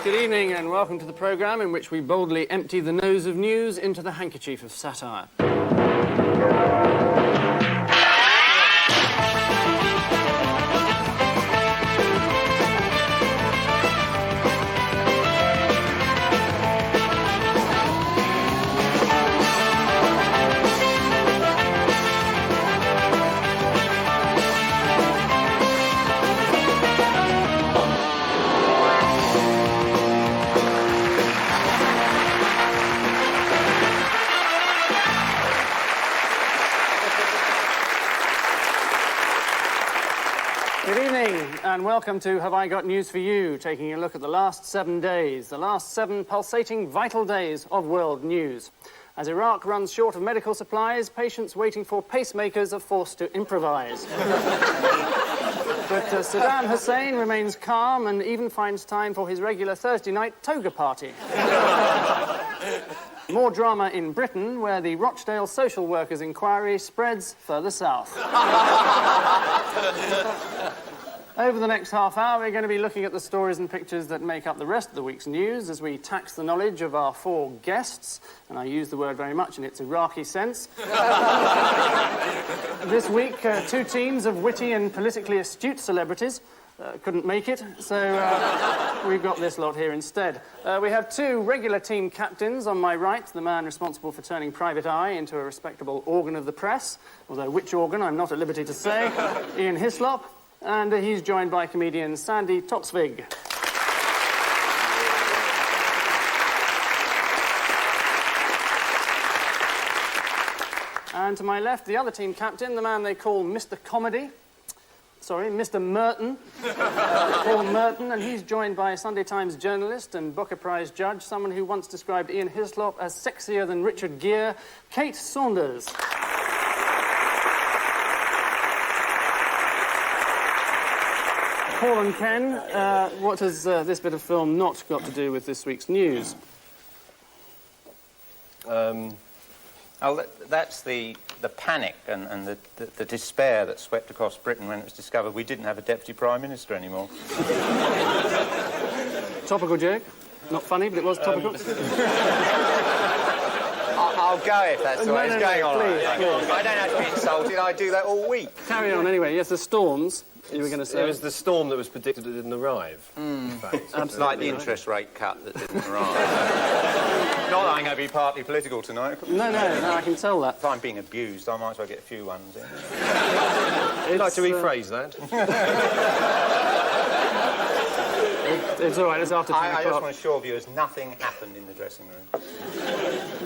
Good evening and welcome to the programme in which we boldly empty the nose of news into the handkerchief of satire. And welcome to Have I Got News for You, taking a look at the last 7 days, the last 7 pulsating, vital days of world news. As Iraq runs short of medical supplies, patients waiting for pacemakers are forced to improvise. But Saddam Hussein remains calm and even finds time for his regular Thursday night toga party. More drama in Britain, where the Rochdale social workers' inquiry spreads further south. Over the next half hour, we're going to be looking at the stories and pictures that make up the rest of the week's news as we tax the knowledge of our 4 guests, and I use the word very much in its Iraqi sense. This week, 2 teams of witty and politically astute celebrities couldn't make it, so we've got this lot here instead. We have 2 regular team captains. On my right, the man responsible for turning Private Eye into a respectable organ of the press, although which organ I'm not at liberty to say, Ian Hislop. And he's joined by comedian Sandy Toksvig. And to my left, the other team captain, the man they call Mr. Comedy. Sorry, Mr. Merton. Paul Merton, and he's joined by Sunday Times journalist and Booker Prize judge, someone who once described Ian Hislop as sexier than Richard Gere, Kate Saunders. Paul and Ken, what has this bit of film not got to do with this week's news? That's the panic and the despair that swept across Britain when it was discovered we didn't have a Deputy Prime Minister anymore. Topical joke. Not funny, but it was topical. I'll go if that's the way it's going on. Please. I don't have to be insulted, I do that all week. Carry on anyway. Yes, the storms. You were going to say... It was the storm that was predicted that didn't arrive. In fact. Absolutely. Like the interest rate cut that didn't arrive. Not that I'm going to be partly political tonight. No, I can tell that. If I'm being abused, I might as well get a few ones in. I'd like to rephrase that. It's all right, it's after 10 o'clock. I just want to assure viewers nothing happened in the dressing room.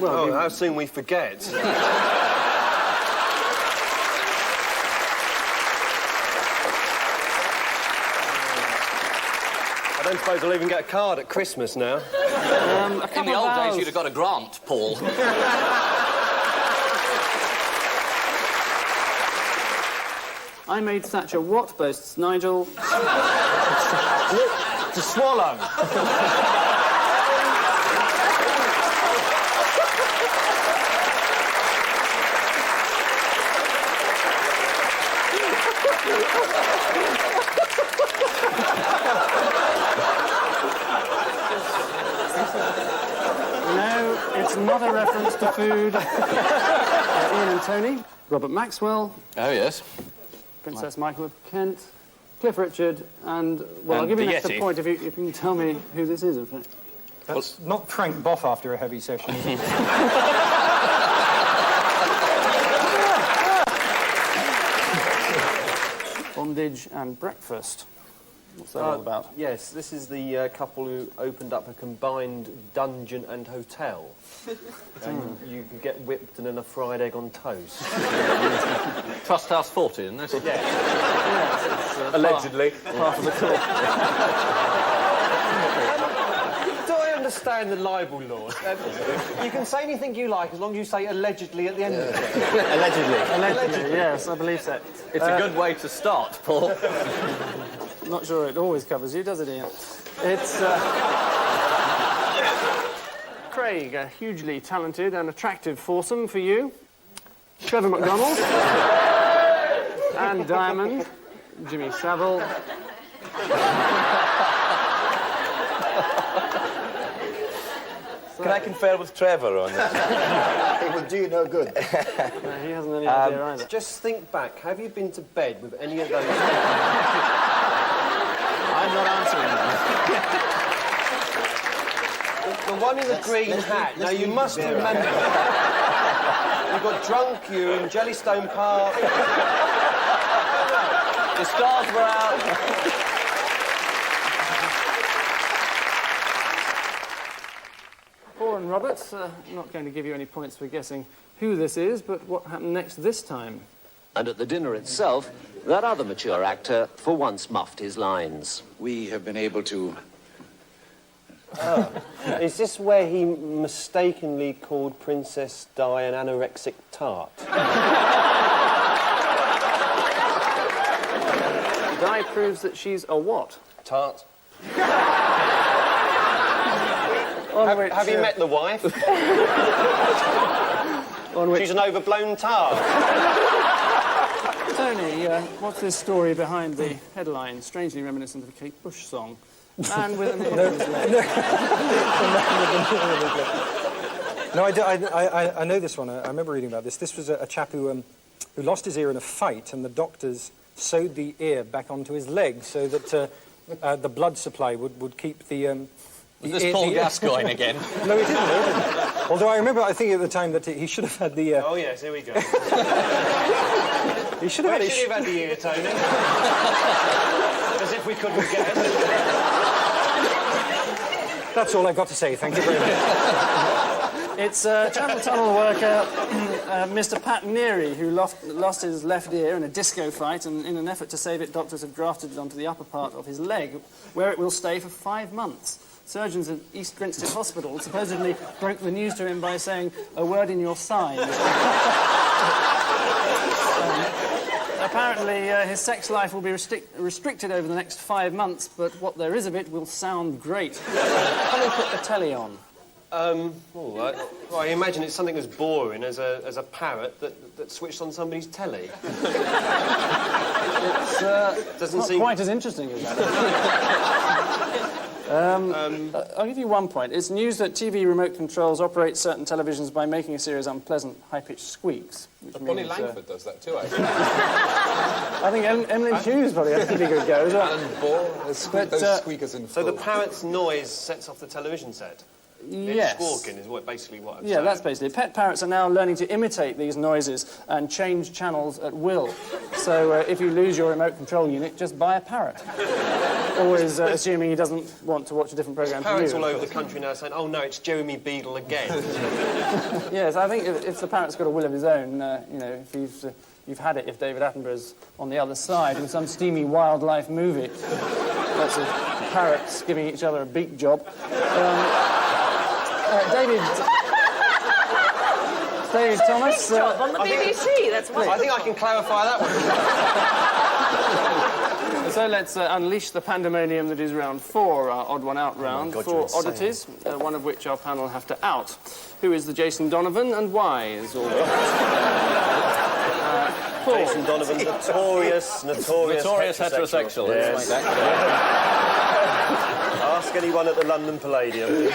Well, how soon we forget. I don't suppose I'll even get a card at Christmas now. In the old days, you'd have got a grant, Paul. I made Thatcher what, boasts Nigel? To swallow. No, it's not a reference to food. Ian and Tony, Robert Maxwell. Oh, yes. Princess Michael of Kent, Cliff Richard, and, well, I'll give you an extra point if you can tell me who this is, in fact. That's not Frank Boff after a heavy session, is it? Bondage and breakfast. What's that all about? Yes, this is the couple who opened up a combined dungeon and hotel. And you can get whipped and then a fried egg on toast. Trust House 40, isn't it? Yeah. Yes, it's, Allegedly. part of the court. Do I understand the libel laws? You can say anything you like as long as you say allegedly at the end of it. Allegedly, yes, I believe so. It's a good way to start, Paul. Not sure it always covers you, does it, Ian? It's Craig, a hugely talented and attractive foursome for you. Trevor McDonald. Anne Diamond. Jimmy Savile. Can I confer with Trevor on this? It will do you no good. No, he hasn't any idea either. Just think back. Have you been to bed with any of those? I'm not answering that. The one in the green hat. Now, you must remember. You got drunk, you in Jellystone Park. The stars were out. Paul and Robert, I'm not going to give you any points for guessing who this is, but what happened next this time? And at the dinner itself, that other mature actor for once muffed his lines. We have been able to... Is this where he mistakenly called Princess Di an anorexic tart? Di proves that she's a what? Tart. Have you met the wife? She's an overblown tart. Tony, what's this story behind the headline? Strangely reminiscent of a Kate Bush song. Man with an ear in his leg. No, I know this one. I remember reading about this. This was a chap who lost his ear in a fight, and the doctors sewed the ear back onto his leg so that the blood supply would keep the... Was this Paul Gascoigne again? No, he didn't. Although I think at the time that he should have had the... Oh, yes, here we go. He should have had the ear, Tony. As if we couldn't guess. That's all I've got to say. Thank you very much. It's Channel Tunnel worker Mr. Pat Neary, who lost his left ear in a disco fight, and in an effort to save it, doctors have grafted it onto the upper part of his leg, where it will stay for 5 months. Surgeons at East Grinstead Hospital supposedly broke the news to him by saying, "A word in your side." Apparently, his sex life will be restricted over the next 5 months, but what there is of it will sound great. Come and put the telly on. All right. Well, I imagine it's something as boring as a parrot that switched on somebody's telly. It's Doesn't not seem quite as interesting as that. I'll give you 1 point. It's news that TV remote controls operate certain televisions by making a series of unpleasant, high-pitched squeaks. Bonnie Langford does that too, I think. I think Emily Hughes probably had a pretty good go as well. Alan Ball, those squeakers in So full. the parrot's noise sets off the television set? Yes. It's squawking is basically what I'm Yeah, saying. that's basically it. Pet parrots are now learning to imitate these noises and change channels at will. So if you lose your remote control unit, just buy a parrot. Always assuming he doesn't want to watch a different programme from you. Parrots all over the country now saying, "Oh no, it's Jeremy Beadle again." Yes, I think if the parrot's got a will of his own, if you've had it if David Attenborough's on the other side in some steamy wildlife movie. Lots of parrots giving each other a beak job. David Thomas. On the BBC, that's wonderful. I think I can clarify that one. So let's unleash the pandemonium that is round 4, our odd one out round. God, 4 oddities, one of which our panel have to out. Who is the Jason Donovan and why is all that? Jason Donovan's notorious heterosexual. Yes. Ask anyone at the London Palladium.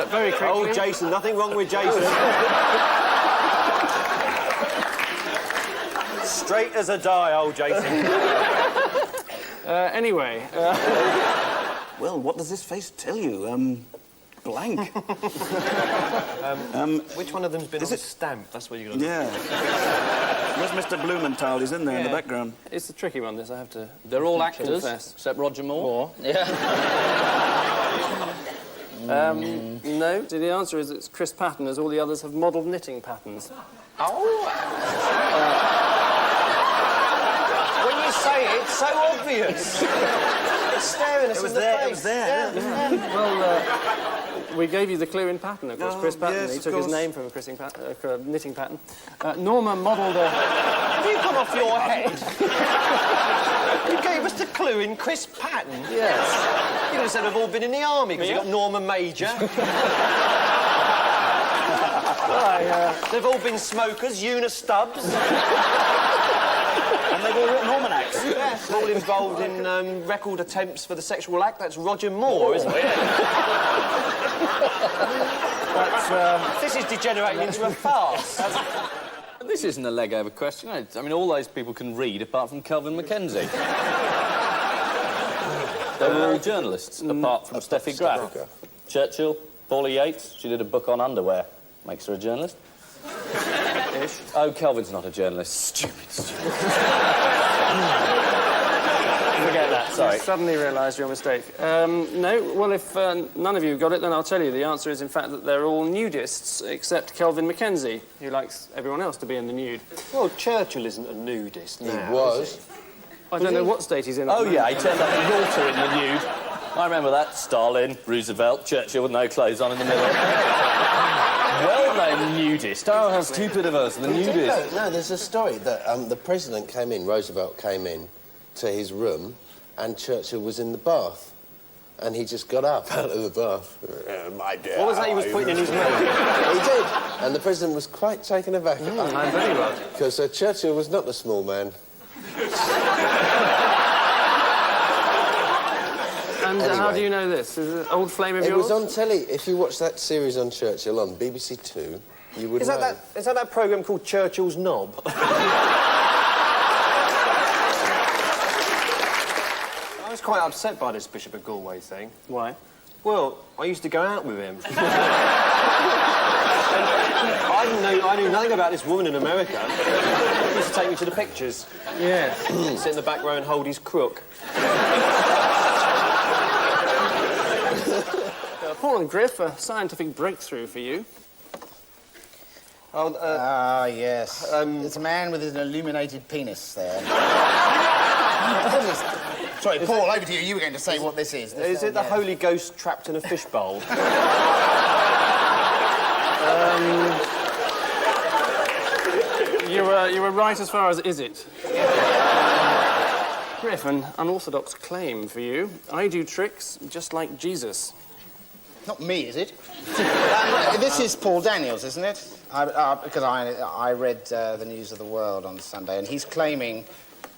Very quickly. Oh, Jason, nothing wrong with Jason. Straight as a die, old Jason. Anyway. Well, what does this face tell you? Blank. Which one of them's been on a stamp? That's what you're going to Yeah. Where's Mr. Blumenthal? He's in there in the background. It's a tricky one, this, I have to... They're all actors, confess. except Roger Moore. Yeah. No, the answer is it's Chris Patton, as all the others have modelled knitting patterns. Oh! When you say it, it's so obvious. It's staring us in the face. It was there. Yeah. Well, we gave you the clue in Patton, of course. Chris Patton. Yes, he of took his course. name from a knitting pattern. Norma modelled a... Have you gone off your head? You gave us the clue in Chris Patton? Yes. You could have said we've all been in the army because you've got Norma Major. They've all been smokers, Una Stubbs. And they've all written almanacs. Yeah. all involved in record attempts for the sexual act. That's Roger Moore, isn't it? This is degenerating into a farce. This isn't a leg over question. I mean, all those people can read apart from Kelvin Mackenzie. They were all journalists, apart from Steffi Graf. Churchill, Paula Yates, she did a book on underwear. Makes her a journalist. Ish. Oh, Kelvin's not a journalist. Stupid. Forget that. Sorry. I suddenly realised your mistake. No, well, if none of you got it, then I'll tell you. The answer is, in fact, that they're all nudists, except Kelvin Mackenzie, who likes everyone else to be in the nude. Well, Churchill isn't a nudist now. He was. I don't know what state he's in. Oh, yeah, he turned up in Yalta in the nude. I remember that. Stalin, Roosevelt, Churchill with no clothes on in the middle. Well-known nudist. Oh, how stupid of us, the nudist. No, there's a story that the president came in, Roosevelt came in to his room, and Churchill was in the bath. And he just got up out of the bath. My dear. What was that he was putting in his mouth? He did. And the president was quite taken aback. I'm very well. Because Churchill was not a small man. And Anyway. how do you know this? Is it an old flame of It yours? was on telly. If you watch that series on Churchill on BBC Two, you would know. Is that that programme called Churchill's Knob? I was quite upset by this Bishop of Galway thing. Why? Well, I used to go out with him. I knew nothing about this woman in America. He used to take me to the pictures. Yes. Sit in the back row and hold his crook. Paul and Griff, a scientific breakthrough for you. Yes. There's a man with an illuminated penis there. Sorry, Paul, over to you. You were going to say what this is. Is it the Holy Ghost trapped in a fishbowl? You were right as far as is it. Griff, an unorthodox claim for you. I do tricks just like Jesus. Not me, is it? This is Paul Daniels, isn't it? Because I read the News of the World on Sunday, and he's claiming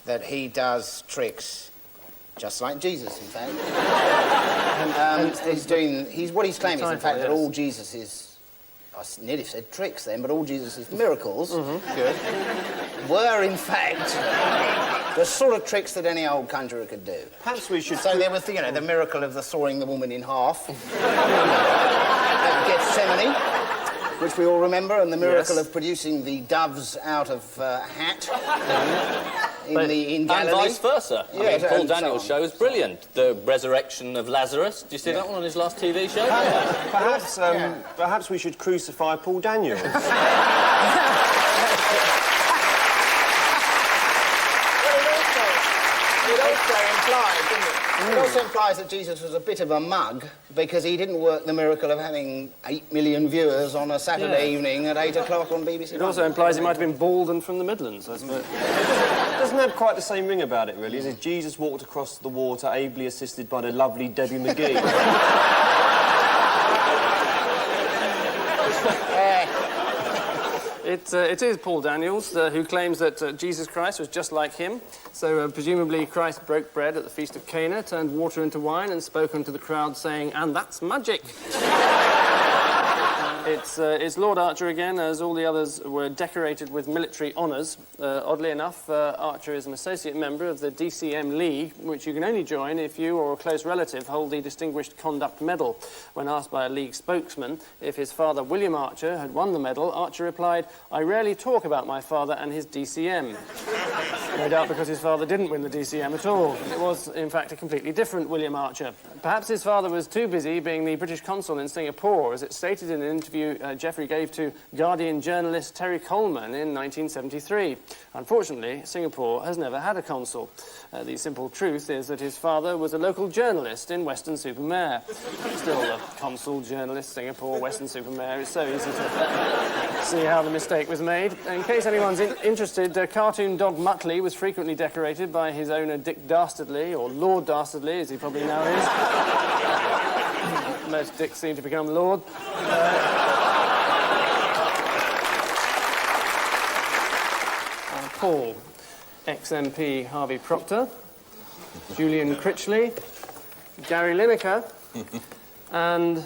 that he does tricks just like Jesus, in fact. What he's claiming is, in fact, that all Jesus is... I nearly said tricks then, but all Jesus' miracles were, in fact, the sort of tricks that any old conjurer could do. Perhaps we should... So there was, the miracle of the sawing the woman in half at Gethsemane, which we all remember, and the miracle of producing the doves out of a hat in Galilee. And vice versa. Yes, Paul and Daniels' so on. show is brilliant. The resurrection of Lazarus. Do you see that one on his last TV show? Perhaps we should crucify Paul Daniels. It also implies that Jesus was a bit of a mug because he didn't work the miracle of having 8 million viewers on a Saturday evening at 8 o'clock on BBC. It also implies he might have been bald and from the Midlands, I suppose. It doesn't have quite the same ring about it, really, is it? Jesus walked across the water, ably assisted by the lovely Debbie McGee. It is Paul Daniels who claims that Jesus Christ was just like him. So presumably Christ broke bread at the Feast of Cana, turned water into wine and spoke unto the crowd saying, "And that's magic." It's Lord Archer again, as all the others were decorated with military honours. Oddly enough, Archer is an associate member of the DCM League, which you can only join if you or a close relative hold the Distinguished Conduct Medal. When asked by a League spokesman if his father, William Archer, had won the medal, Archer replied, "I rarely talk about my father and his DCM." No doubt because his father didn't win the DCM at all. It was, in fact, a completely different William Archer. Perhaps his father was too busy being the British consul in Singapore, as it stated in an interview Geoffrey gave to Guardian journalist Terry Coleman in 1973. Unfortunately, Singapore has never had a consul. The simple truth is that his father was a local journalist in Weston-super-Mare. Still, the consul, journalist, Singapore, Weston-super-Mare. It's so easy to see how the mistake was made. In case anyone's interested, cartoon dog Muttley was frequently decorated by his owner Dick Dastardly, or Lord Dastardly, as he probably now is. Most dicks seem to become Lord. Paul, ex-MP Harvey Proctor, Julian Critchley, Gary Lineker, and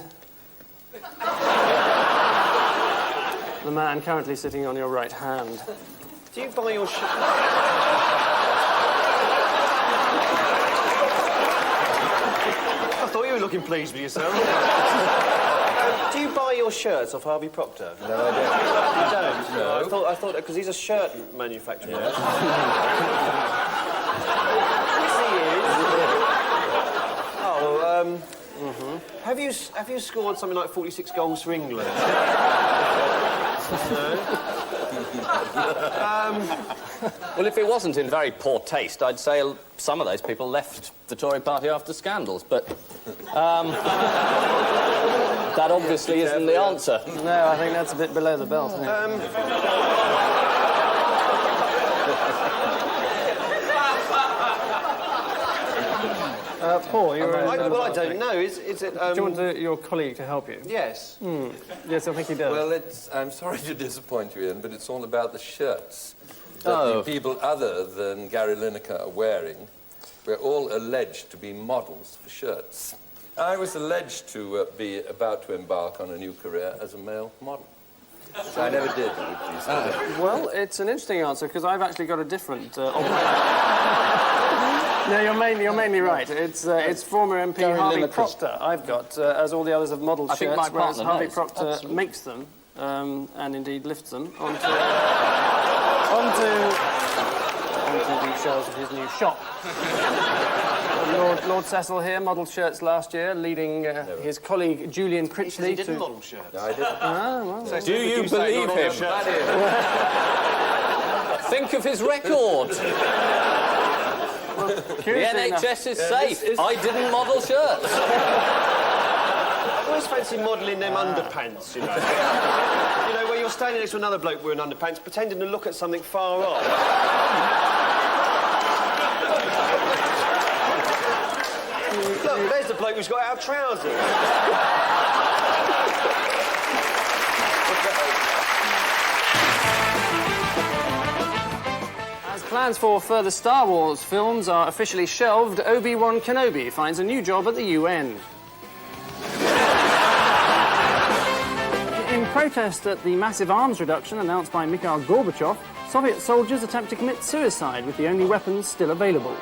the man currently sitting on your right hand. Do you buy your I thought you were looking pleased with yourself. Do you buy your shirts off Harvey Procter? No, I don't. You don't? No. I thought because he's a shirt manufacturer. Yeah. Have you scored something like 46 goals for England? Well, if it wasn't in very poor taste, I'd say some of those people left the Tory party after scandals, but that obviously isn't the answer. No, I think that's a bit below the belt. Paul, you're... Well, I don't know. Is it... Do you want your colleague to help you? Yes. Yes, I think he does. Well, I'm sorry to disappoint you, Ian, but it's all about the shirts that the people other than Gary Lineker are wearing. We're all alleged to be models for shirts. I was alleged to be about to embark on a new career as a male model. So I never did. Well, it's an interesting answer, because I've actually got a different... No, you're mainly right. It's former MP Harvey Procter. I've got, as all the others have modelled shirts, think my whereas partner Harvey knows. Procter makes them, and indeed lifts them onto the shelves of his new shop. Lord Cecil here modelled shirts last year, leading his colleague Julian Critchley. He didn't model shirts. No, I didn't. Well. Do you believe him? Think of his record. The NHS is safe. I didn't model shirts. I always fancy modelling them underpants, you know. You know, where you're standing next to another bloke wearing underpants, pretending to look at something far off. Look, there's the bloke who's got out trousers. As plans for further Star Wars films are officially shelved, Obi-Wan Kenobi finds a new job at the UN. In protest at the massive arms reduction announced by Mikhail Gorbachev, Soviet soldiers attempt to commit suicide with the only weapons still available.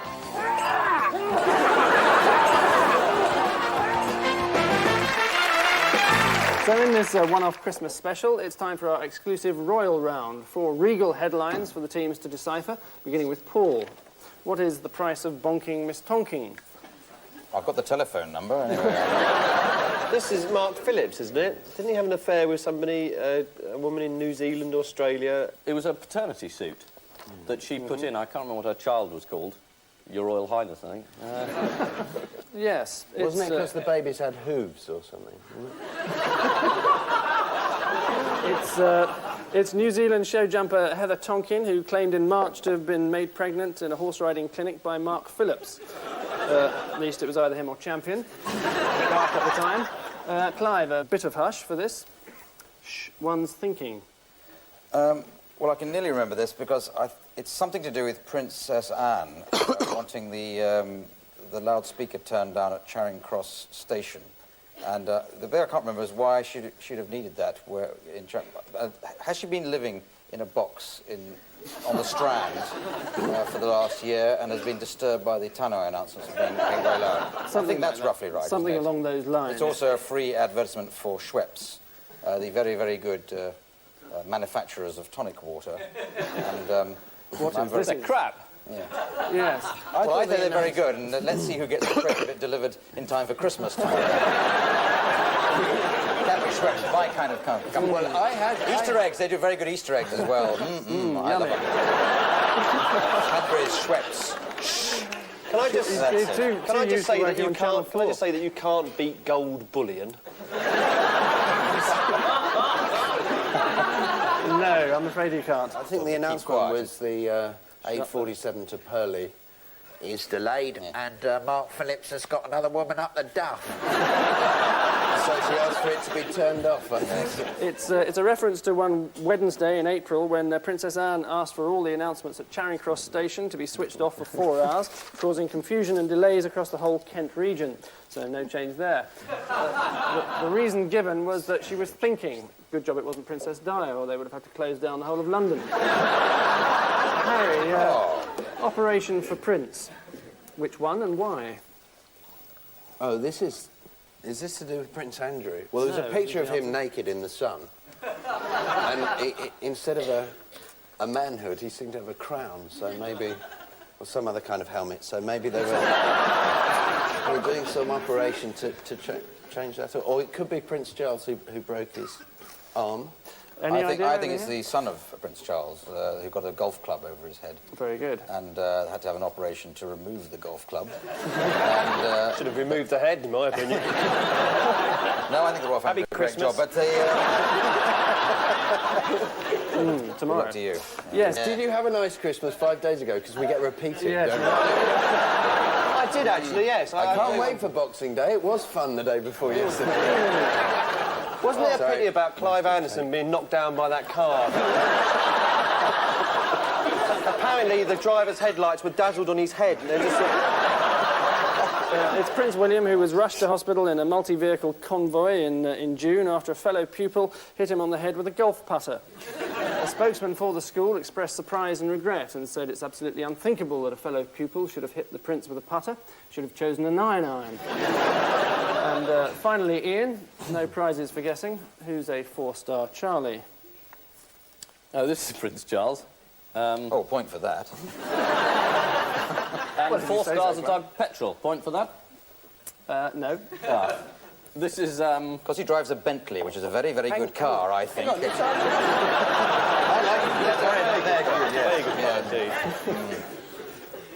So in this one-off Christmas special, it's time for our exclusive royal round. 4 regal headlines for the teams to decipher, beginning with Paul. What is the price of bonking Miss Tonking? I've got the telephone number, anyway. This is Mark Phillips, isn't it? Didn't he have an affair with somebody, a woman in New Zealand, Australia? It was a paternity suit that she put in. I can't remember what her child was called. Your Royal Highness, I think. Yes. Wasn't it because the babies had hooves or something? It's New Zealand show jumper Heather Tonkin, who claimed in March to have been made pregnant in a horse riding clinic by Mark Phillips. At least it was either him or Champion. Dark at the time. Clive, a bit of hush for this. Shh, one's thinking. Well, I can nearly remember this because it's something to do with Princess Anne wanting the loudspeaker turned down at Charing Cross Station. And the bit I can't remember is why she'd have needed that. Has she been living in a box on the Strand for the last year and has been disturbed by the tannoy announcements being very loud? I think that's roughly right. Something along those lines. It's also a free advertisement for Schweppes, the very, very good manufacturers of tonic water. And what is this? Crap. Yeah. Yes. I thought they're very good, and let's see who gets the credit of it delivered in time for Christmas time. Cadbury Schweppes, my kind of company. Well, I had Easter eggs. They do very good Easter eggs as well. I love them. Cadbury's Schweppes. Can I just say that you can't beat gold bullion? No, I'm afraid you can't. I think the announcement was the 847 to Purley is delayed, and Mark Phillips has got another woman up the duff. So she asked for it to be turned off, I think. It's a reference to one Wednesday in April when Princess Anne asked for all the announcements at Charing Cross Station to be switched off for 4 hours, causing confusion and delays across the whole Kent region. So no change there. The reason given was that she was thinking. Good job it wasn't Princess Di, or they would have had to close down the whole of London. Harry, Operation for Prince. Which one and why? Oh, is this to do with Prince Andrew? Well, there's a picture of him naked in the sun. And instead of a manhood, he seemed to have a crown, so maybe... Or some other kind of helmet, so maybe they were doing some operation to change that. Or it could be Prince Charles who broke his arm. I think it's the son of Prince Charles who got a golf club over his head. Very good. And had to have an operation to remove the golf club. And, should have removed the head, in my opinion. No, I think the Royal Family did a great job, but they... tomorrow. Good luck to you. Yes. Did you have a nice Christmas 5 days ago? Because we get repeated, yes. don't we? I did, actually, yes. I can't wait for Boxing Day. It was fun the day before yesterday. Wasn't there a pity about Clive Anderson being knocked down by that car? Apparently, the driver's headlights were dazzled on his head. And it's Prince William who was rushed to hospital in a multi-vehicle convoy in June after a fellow pupil hit him on the head with a golf putter. A spokesman for the school expressed surprise and regret and said it's absolutely unthinkable that a fellow pupil should have hit the prince with a putter, should have chosen a 9-iron. And finally, Ian, no prizes for guessing. Who's a 4-star Charlie? Oh, this is Prince Charles. Point for that. And 4 stars a type of petrol. Point for that? No. This is, Because he drives a Bentley, which is a very, very good car, I think. I like it. Very good, indeed.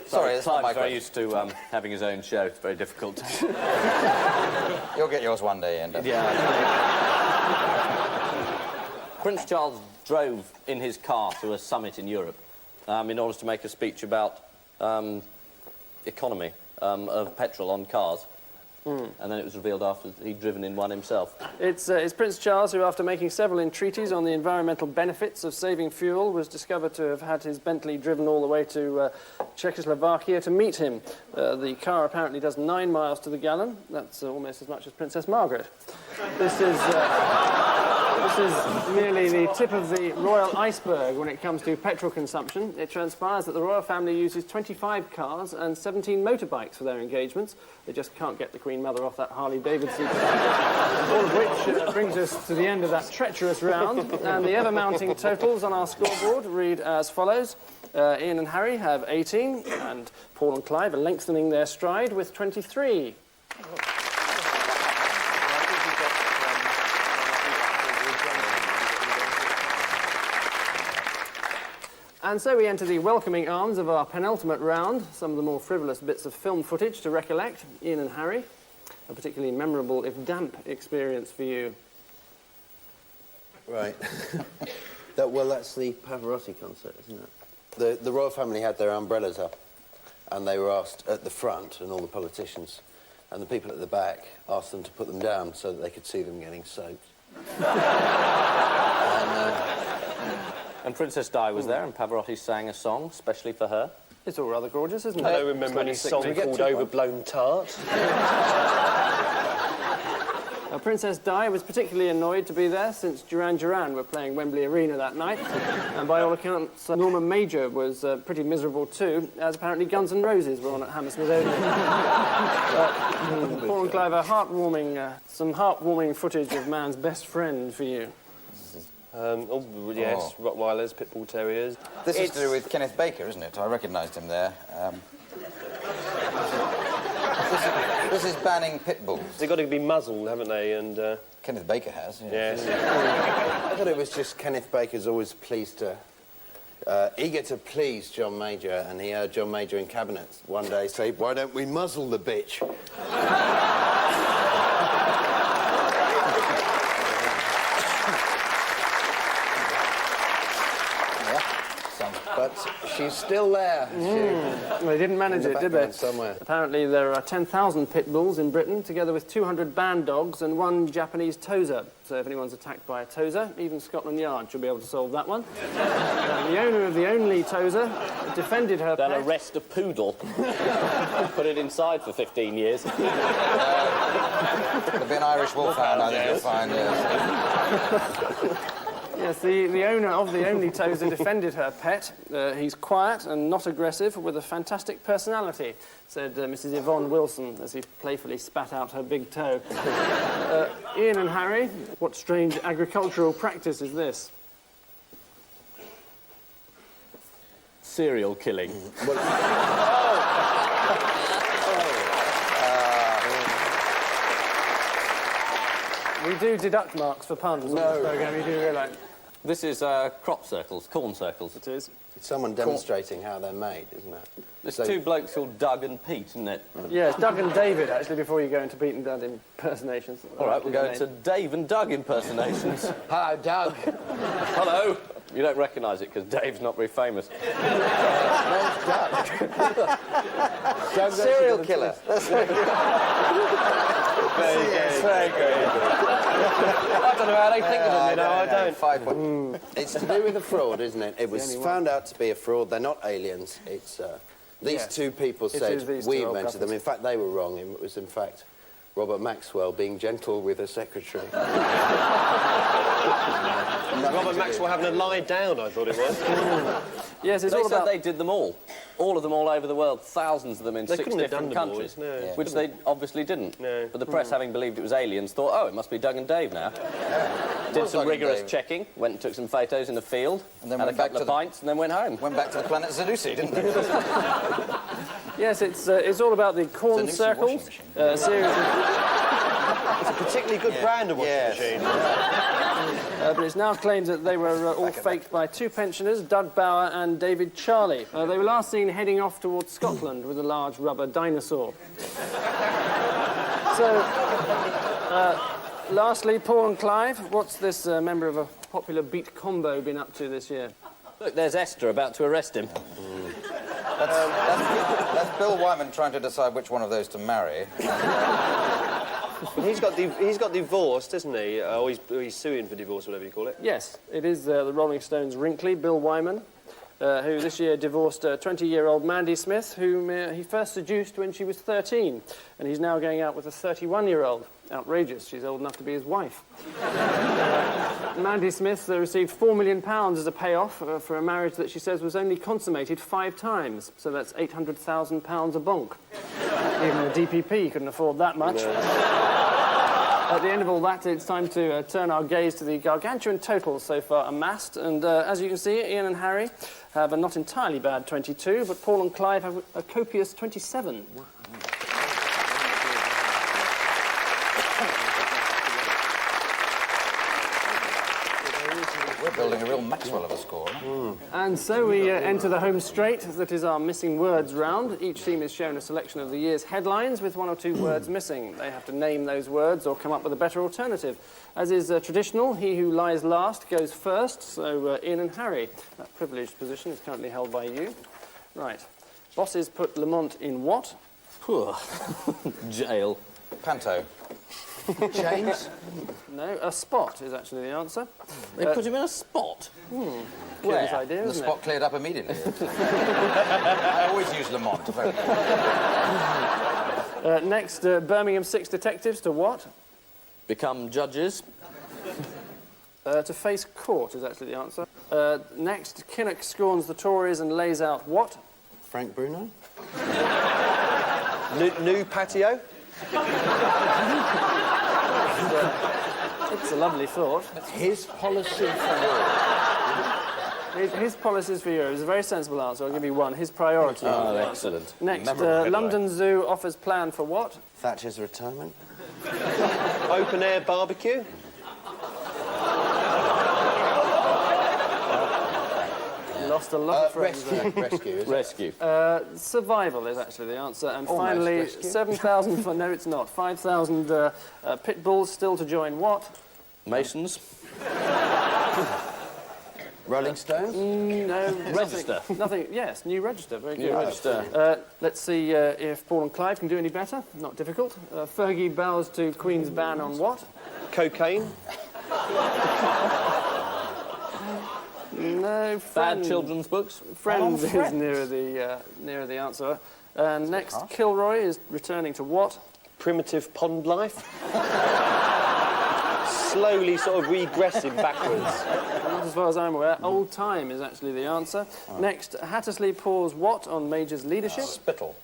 Sorry, that's not my Clive's very question. used to having his own show. It's very difficult. You'll get yours one day, Enda. Yeah. Prince Charles drove in his car to a summit in Europe in order to make a speech about economy of petrol on cars. And then it was revealed after he'd driven in one himself. It's Prince Charles who, after making several entreaties on the environmental benefits of saving fuel, was discovered to have had his Bentley driven all the way to Czechoslovakia to meet him. The car apparently does 9 miles to the gallon. That's almost as much as Princess Margaret. This is merely the tip of the royal iceberg when it comes to petrol consumption. It transpires that the royal family uses 25 cars and 17 motorbikes for their engagements. They just can't get the Queen Mother off that Harley-Davidson. All of which brings us to the end of that treacherous round. And the ever-mounting totals on our scoreboard read as follows. Ian and Harry have 18, and Paul and Clive are lengthening their stride with 23. And so we enter the welcoming arms of our penultimate round, some of the more frivolous bits of film footage to recollect. Ian and Harry, a particularly memorable, if damp, experience for you. Right. That's the Pavarotti concert, isn't it? The royal family had their umbrellas up, and they were asked at the front, and all the politicians, and the people at the back asked them to put them down so that they could see them getting soaked. And Princess Di was there, and Pavarotti sang a song specially for her. It's all rather gorgeous, isn't it? I don't remember any song called Overblown Tart. Princess Di was particularly annoyed to be there since Duran Duran were playing Wembley Arena that night. And by all accounts, Norma Major was pretty miserable too, as apparently Guns N' Roses were on at Hammersmith Odeon. Paul and Clive, some heartwarming footage of man's best friend for you. Yes, Rottweilers, Pitbull Terriers. This is to do with Kenneth Baker, isn't it? I recognised him there. This is banning pit bulls. They've got to be muzzled, haven't they? And Kenneth Baker has. Yes. I thought it was just Kenneth Baker's always eager to please John Major, and he heard John Major in Cabinet one day say, "Why don't we muzzle the bitch?" But She's still there. Well, they didn't manage In the it, did they? background somewhere. Apparently there are 10,000 pit bulls in Britain, together with 200 band dogs and 1 Japanese toser. So if anyone's attacked by a toser, even Scotland Yard should be able to solve that one. The owner of the only toser defended her Then pet. arrest a poodle. Put it inside for 15 years. There'll be an Irish wolfhound, I think you'll find. Yes, the owner of the only toser defended her pet. He's quiet and not aggressive, with a fantastic personality, said Mrs. Yvonne Wilson as he playfully spat out her big toe. Ian and Harry, what strange agricultural practice is this? Serial killing. We do deduct marks for puns on this programme, you do realise. This is crop circles, corn circles. It is. It's someone demonstrating how they're made, isn't it? There's two blokes called Doug and Pete, isn't it? Yes, Doug and David, actually, before you go into Pete and Dad impersonations. All right, we're going to Dave and Doug impersonations. Hello, Doug. Hello. You don't recognise it because Dave's not very famous. Serial killer. That's very good. Very good. I don't know how they think of them, you know, I don't. 5 points. It's to do with a fraud, isn't it? It was found out to be a fraud. They're not aliens. It's these two people said we invented them. In fact, they were wrong. It was, in fact, Robert Maxwell being gentle with a secretary. Robert Maxwell having a lie down, I thought it was. Yes, it's They all said about... they did them all. All of them all over the world, thousands of them in They 6 couldn't have different done them all, countries. no. Which they obviously didn't. No. But the press, having believed it was aliens, thought, oh, it must be Doug and Dave now. Did some rigorous checking, went and took some photos in the field, And then had a went back couple to of pints, and then went home. Went back to the planet Zanussi, didn't they? Yes, it's all about the corn circles. Series It's a particularly good brand of washing machine. but it's now claimed that they were all faked by 2 pensioners, Doug Bauer and David Charlie. They were last seen heading off towards Scotland with a large rubber dinosaur. So, lastly, Paul and Clive, what's this member of a popular beat combo been up to this year? Look, there's Esther about to arrest him. That's Bill Wyman trying to decide which one of those to marry. He's got divorced, isn't he? Or he's suing for divorce, whatever you call it. Yes, it is the Rolling Stones' Wrinkly, Bill Wyman, who this year divorced 20-year-old Mandy Smith, whom he first seduced when she was 13, and he's now going out with a 31-year-old. Outrageous. She's old enough to be his wife. Mandy Smith received £4 million as a payoff for a marriage that she says was only consummated 5 times. So that's £800,000 a bonk. Even the DPP couldn't afford that much. No. At the end of all that, it's time to turn our gaze to the gargantuan totals so far amassed. And as you can see, Ian and Harry have a not entirely bad 22, but Paul and Clive have a copious 27. Wow. We're building a real Maxwell of a score. And so we enter the home straight, that is our missing words round. Each team is shown a selection of the year's headlines with 1 or 2 words missing. They have to name those words or come up with a better alternative. As is traditional, he who lies last goes first, so Ian and Harry. That privileged position is currently held by you. Right. Bosses put Lamont in what? Jail. Panto. Chains? No, a spot is actually the answer. They put him in a spot? Curious idea, The isn't spot it? cleared up immediately. I always use Lamont. Next, Birmingham 6 detectives to what? Become judges. To face court is actually the answer. Next, Kinnock scorns the Tories and lays out what? Frank Bruno? New patio? It's a lovely thought. His policy for Europe. His policies for Europe is a very sensible answer. I'll give you 1. His priority. Oh, excellent. Next, London Zoo offers plan for what? Thatcher's retirement. Open air barbecue? Lost a lot of friends there. Rescue, is it? Rescue. Survival is actually the answer. And Almost finally, rescue. 7,000 for... No, it's not. 5,000 pit bulls still to join what? Masons. Rolling Stones? No. Register. Nothing. Yes, new register. Very good. New register. Let's see if Paul and Clive can do any better. Not difficult. Fergie bows to Queen's ban on what? Cocaine. No. Bad children's books. Friends is nearer the answer. And next, Kilroy is returning to what? Primitive pond life. Slowly sort of regressing backwards. Not as far as I'm aware. Old time is actually the answer. Next, Hattersley pours what on Major's leadership? Spittle.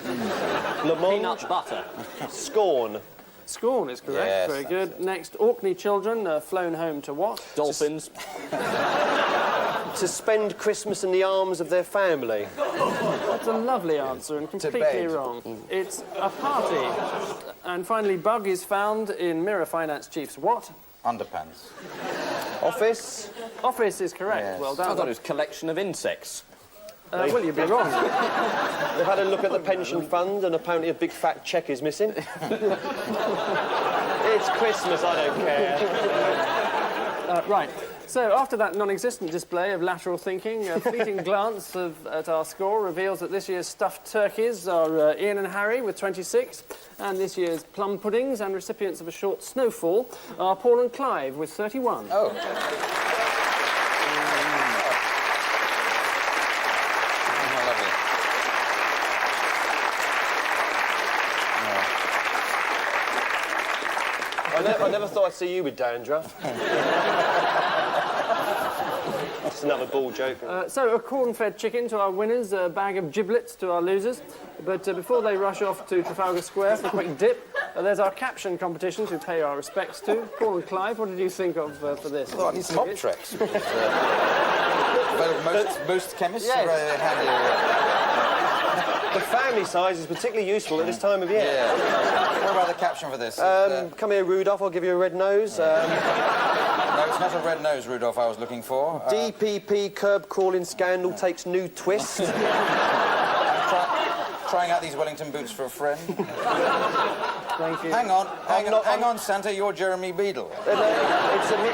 Peanut butter. Scorn. Scorn is correct. Yes, Very good. Next, Orkney children are flown home to what? Dolphins. To spend Christmas in the arms of their family. That's a lovely answer and completely bed. wrong. It's a party. And finally, Bug is found in Mirror Finance Chief's what? Underpants. Office. Office is correct. Yes. Well I done. thought it was collection of insects. Well, you'd be wrong. They've had a look at the pension fund and apparently a big fat cheque is missing. It's Christmas, I don't care. Right. So, after that non-existent display of lateral thinking, a fleeting glance at our score reveals that this year's stuffed turkeys are Ian and Harry with 26, and this year's plum puddings and recipients of a short snowfall are Paul and Clive with 31. Oh. I never thought I'd see you with dandruff. Just another ball joke. So, a corn-fed chicken to our winners, a bag of giblets to our losers. But before they rush off to Trafalgar Square for a quick dip, there's our caption competition to pay our respects to. Paul and Clive, what did you think of for this? Well, I need some Optrex. Most chemists Yes. are handy. The family size is particularly useful at this time of year. Yeah. What about the caption for this? Come here, Rudolph, I'll give you a red nose. No, it's not a red nose, Rudolph, I was looking for. DPP curb crawling scandal takes new twist. Trying out these Wellington boots for a friend. Thank you. Hang on, Santa, you're Jeremy Beadle.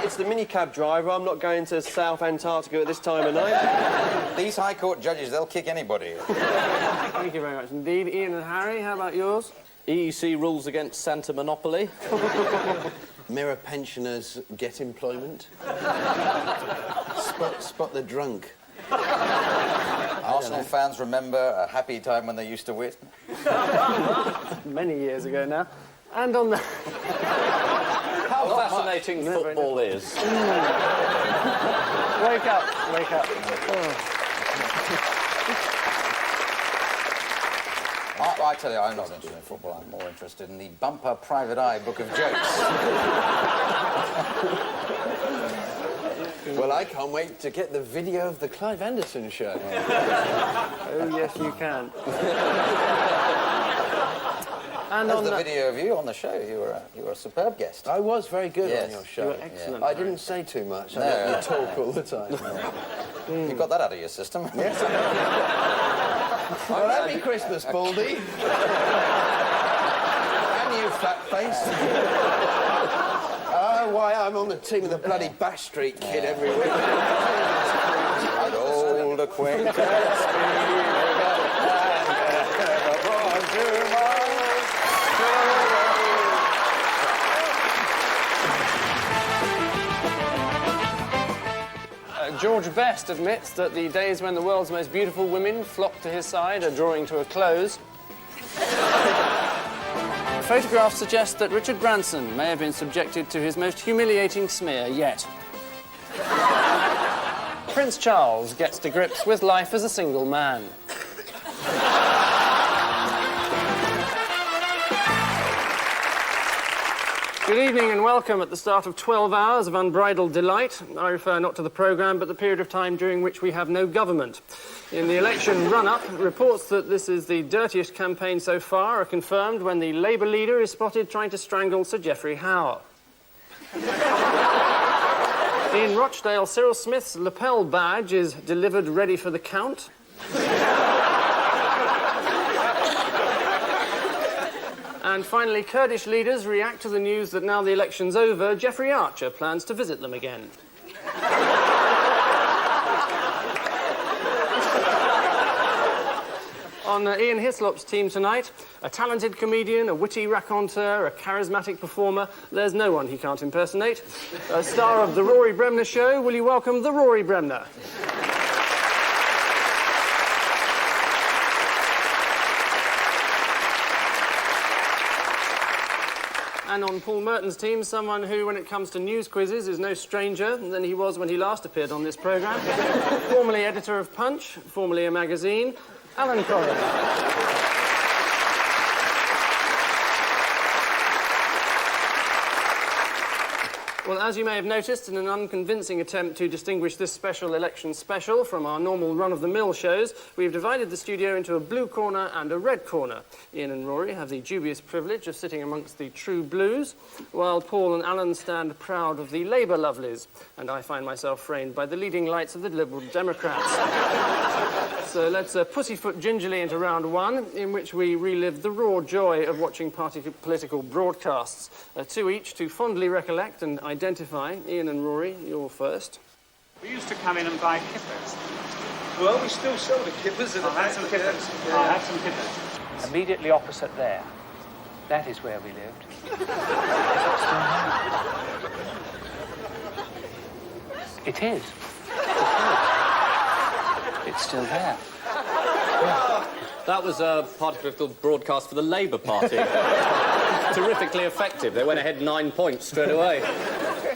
It's the minicab driver. I'm not going to South Antarctica at this time of night. These High Court judges, they'll kick anybody. Thank you very much indeed. Ian and Harry, how about yours? EEC rules against Santa monopoly. Mirror pensioners get employment. Spot the drunk. Arsenal fans remember a happy time when they used to win. Many years ago now. And on the... How fascinating football is. Wake up, wake up. I tell you, I'm not interested in football. I'm more interested in the Bumper Private Eye book of jokes. Well, I can't wait to get the video of the Clive Anderson show. Oh, yes, you can. And That's on the that... video of you on the show. You were a superb guest. I was very good Yes. on your show. You were excellent. I didn't say too much. No. I let you talk all the time. You got that out of your system. Yes. Well, happy Christmas, Baldy. And you, fat face. Why, I'm on the team of the bloody Bash Street Kid every week. An old acquaintance. George Best admits that the days when the world's most beautiful women flock to his side are drawing to a close. Photographs suggest that Richard Branson may have been subjected to his most humiliating smear yet. Prince Charles gets to grips with life as a single man. Good evening and welcome at the start of 12 hours of unbridled delight. I refer not to the programme, but the period of time during which we have no government. In the election run-up, reports that this is the dirtiest campaign so far are confirmed when the Labour leader is spotted trying to strangle Sir Geoffrey Howe. In Rochdale, Cyril Smith's lapel badge is delivered ready for the count. And finally, Kurdish leaders react to the news that now the election's over, Jeffrey Archer plans to visit them again. On Ian Hislop's team tonight, a talented comedian, a witty raconteur, a charismatic performer. There's no one he can't impersonate. A star of The Rory Bremner Show, will you welcome the Rory Bremner? And on Paul Merton's team, someone who, when it comes to news quizzes, is no stranger than he was when he last appeared on this programme. Formerly editor of Punch, formerly a magazine, Alan Corrin. Well, as you may have noticed, in an unconvincing attempt to distinguish this special election special from our normal run-of-the-mill shows, we've divided the studio into a blue corner and a red corner. Ian and Rory have the dubious privilege of sitting amongst the true blues, while Paul and Alan stand proud of the Labour lovelies, and I find myself framed by the leading lights of the Liberal Democrats. So let's pussyfoot gingerly into round one, in which we relive the raw joy of watching party political broadcasts. Two each to fondly recollect and identify. Ian and Rory, you're first. We used to come in and buy kippers. Well, we still sell the kippers. I'll have some kippers. Yeah. I'll have some kippers. Immediately opposite there. That is where we lived. It is. It's still there. That was a party political broadcast for the Labour Party. Terrifically effective. They went ahead 9 points straight away.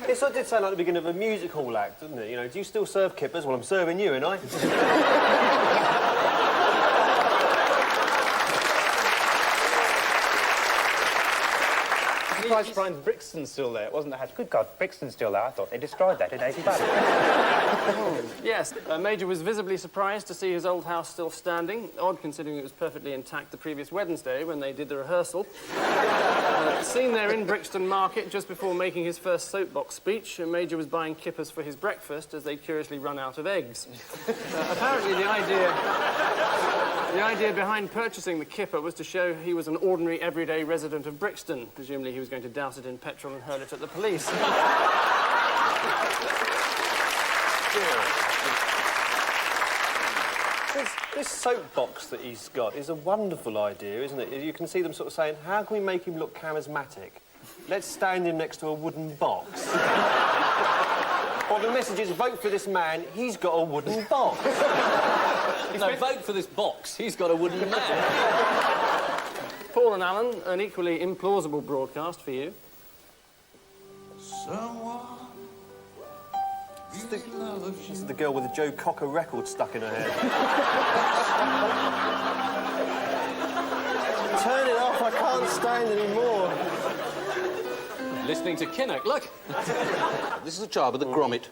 It sort of did sound like the beginning of a music hall act, didn't it? You know, do you still serve kippers? Well, I'm serving you, ain't I? I'm surprised to find Brixton's still there. It wasn't that. Good God, Brixton's still there. I thought they destroyed that in 85. Yes, Major was visibly surprised to see his old house still standing. Odd, considering it was perfectly intact the previous Wednesday when they did the rehearsal. Seen there in Brixton Market just before making his first soapbox speech, Major was buying kippers for his breakfast as they'd curiously run out of eggs. Apparently the idea behind purchasing the kipper was to show he was an ordinary, everyday resident of Brixton. Presumably he was going to douse it in petrol and hurl it at the police. This soapbox that he's got is a wonderful idea, isn't it? You can see them sort of saying, how can we make him look charismatic? Let's stand him next to a wooden box. Or the message is, vote for this man, he's got a wooden box. No, vote for this box, he's got a wooden man. Paul and Alan, an equally implausible broadcast for you. This is the girl with the Joe Cocker record stuck in her head. Turn it off, I can't stand anymore. Listening to Kinnock, look. This is a child with a grommet.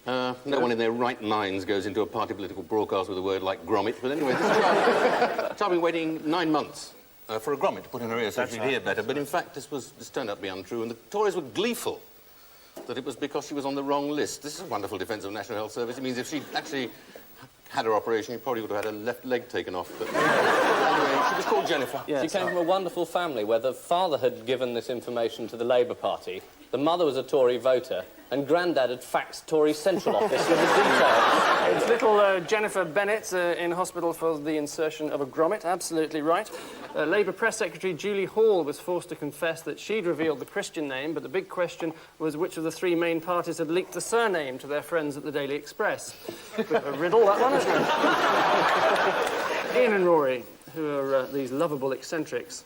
No one in their right minds goes into a party political broadcast with a word like grommet, but anyway, this child been waiting 9 months for a grommet to put in her ear so she'd hear better, but in fact this turned out to be untrue, and the Tories were gleeful that it was because she was on the wrong list. This is a wonderful defence of National Health Service. It means if she'd actually had her operation, she probably would have had her left leg taken off. But anyway, she was called Jennifer. She came from a wonderful family where the father had given this information to the Labour Party, the mother was a Tory voter, and Grandad had faxed Tory Central Office with the details. It's little Jennifer Bennett in hospital for the insertion of a grommet, absolutely right. Labour Press Secretary Julie Hall was forced to confess that she'd revealed the Christian name, but the big question was which of the three main parties had leaked the surname to their friends at the Daily Express. Bit of a riddle, that one, isn't it? Ian and Rory, who are these lovable eccentrics.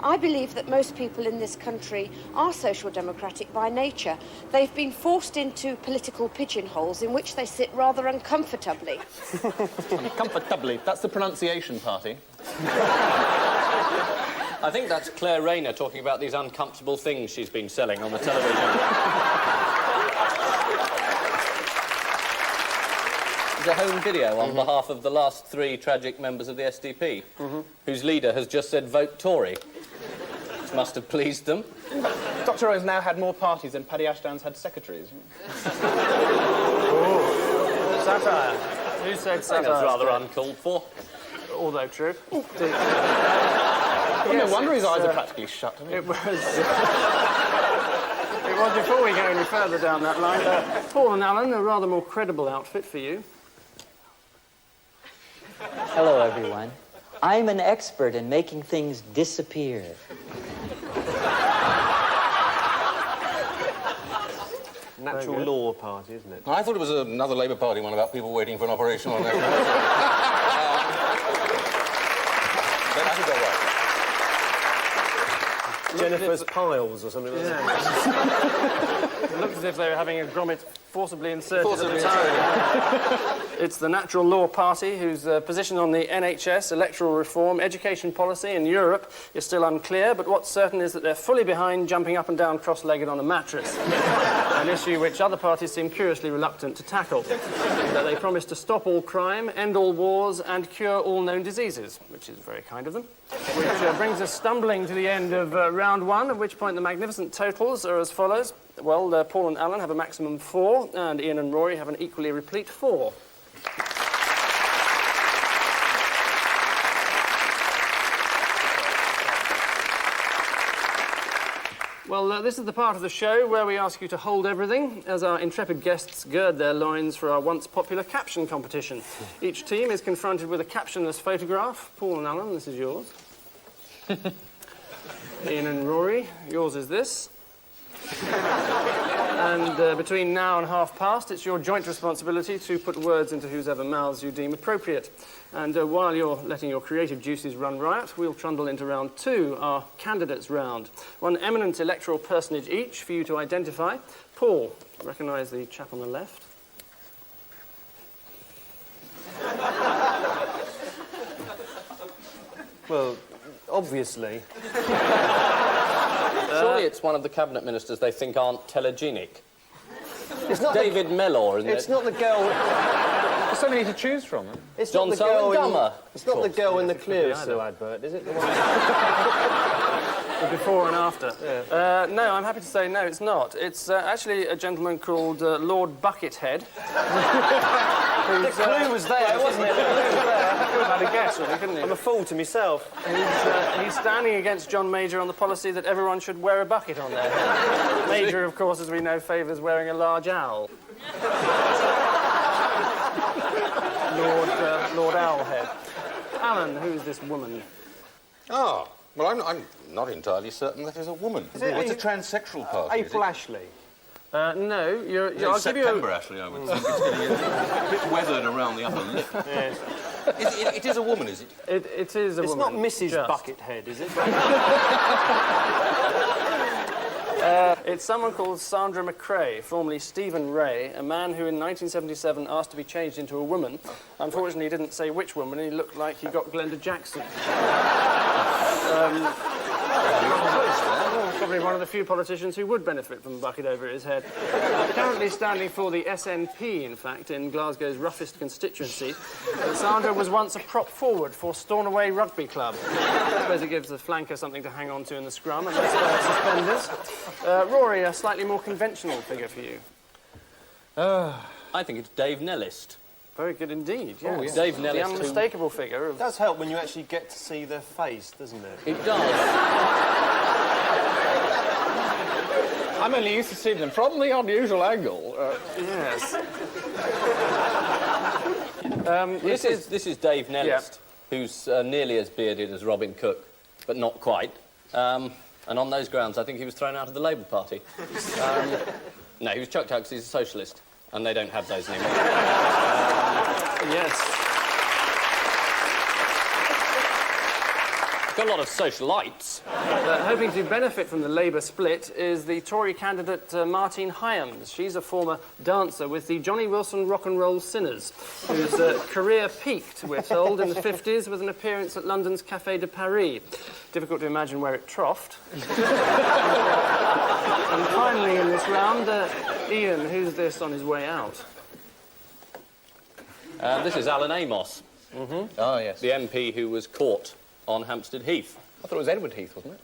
I believe that most people in this country are social democratic by nature. They've been forced into political pigeonholes in which they sit rather uncomfortably. Uncomfortably? That's the pronunciation party. I think that's Claire Rayner talking about these uncomfortable things she's been selling on the television. There's a home video on behalf of the last 3 tragic members of the SDP, whose leader has just said, vote Tory. Which must have pleased them. Dr. Owen's now had more parties than Paddy Ashdown's had secretaries. Satire. Who said satire? That's rather uncalled for. Although true. No wonder his eyes are practically shut. It was... It was before we go any further down that line. Paul and Alan, a rather more credible outfit for you. Hello, everyone. I'm an expert in making things disappear. Natural Law Party, isn't it? I thought it was another Labour Party one about people waiting for an operation on their... Then I think they're right. Jennifer's Piles or something like that. It looks as if they were having a grommet forcibly inserted at the time. It's the Natural Law Party, whose position on the NHS, electoral reform, education policy in Europe is still unclear, but what's certain is that they're fully behind jumping up and down cross-legged on a mattress, an issue which other parties seem curiously reluctant to tackle. They promise to stop all crime, end all wars, and cure all known diseases, which is very kind of them. Which brings us stumbling to the end of round one, at which point the magnificent totals are as follows. Well, Paul and Alan have a maximum 4, and Ian and Rory have an equally replete 4. Well, this is the part of the show where we ask you to hold everything as our intrepid guests gird their loins for our once popular caption competition. Each team is confronted with a captionless photograph. Paul and Alan, this is yours. Ian and Rory, yours is this. And between now and past, it's your joint responsibility to put words into whosever mouths you deem appropriate. And while you're letting your creative juices run riot, we'll trundle into round 2, our candidates round. One eminent electoral personage each for you to identify. Paul, recognise the chap on the left. Well, obviously. Surely it's one of the cabinet ministers they think aren't telegenic. It's not David Mellor, isn't it? It's not the girl... There's so many to choose from. It's John not the girl Dummer. It's not the girl in the Clearasil advert, is it? The one... The before and after. Yeah. No, I'm happy to say no, it's not. It's actually a gentleman called Lord Buckethead. The clue was there, wasn't it? The clue was there. Could have had a guess, really, couldn't he? I'm a fool to myself. He's standing against John Major on the policy that everyone should wear a bucket on their head. Major, of course, as we know, favours wearing a large owl. Lord Owlhead. Alan, who is this woman? Oh, well, I'm not entirely certain that is a woman. It's a transsexual party. April Ashley. No, I'll September, Ashley, I would think. It's going to be a bit weathered around the upper lip. Yes. It is a woman, is it? It is a woman. It's not Mrs. Just. Buckethead, is it? It's someone called Sandra McRae, formerly Stephen Ray, a man who in 1977 asked to be changed into a woman. Unfortunately, he didn't say which woman, and he looked like he got Glenda Jackson. Probably one of the few politicians who would benefit from a bucket over his head. Currently standing for the SNP, in fact, in Glasgow's roughest constituency. Sandra was once a prop forward for Stornoway Rugby Club. I suppose it gives the flanker something to hang on to in the scrum and less suspenders. Rory, a slightly more conventional figure for you. I think it's Dave Nellist. Very good indeed, yes. Oh, yeah. Dave Nellist. The unmistakable figure of... It does help when you actually get to see their face, doesn't it? It does. I'm only used to seeing them from the unusual angle. Yes. This is Dave Nellist, who's nearly as bearded as Robin Cook, but not quite. And on those grounds, I think he was thrown out of the Labour Party. No, he was chucked out because he's a socialist, and they don't have those anymore. Yes. Got a lot of socialites. Hoping to benefit from the Labour split is the Tory candidate Martine Hyams. She's a former dancer with the Johnny Wilson Rock and Roll Sinners, whose career peaked, we're told, in the 50s with an appearance at London's Café de Paris. Difficult to imagine where it troughed. And finally in this round, Ian, who's this on his way out? This is Alan Amos. Mm-hmm. Oh, yes. The MP who was caught on Hampstead Heath. I thought it was Edward Heath, wasn't it?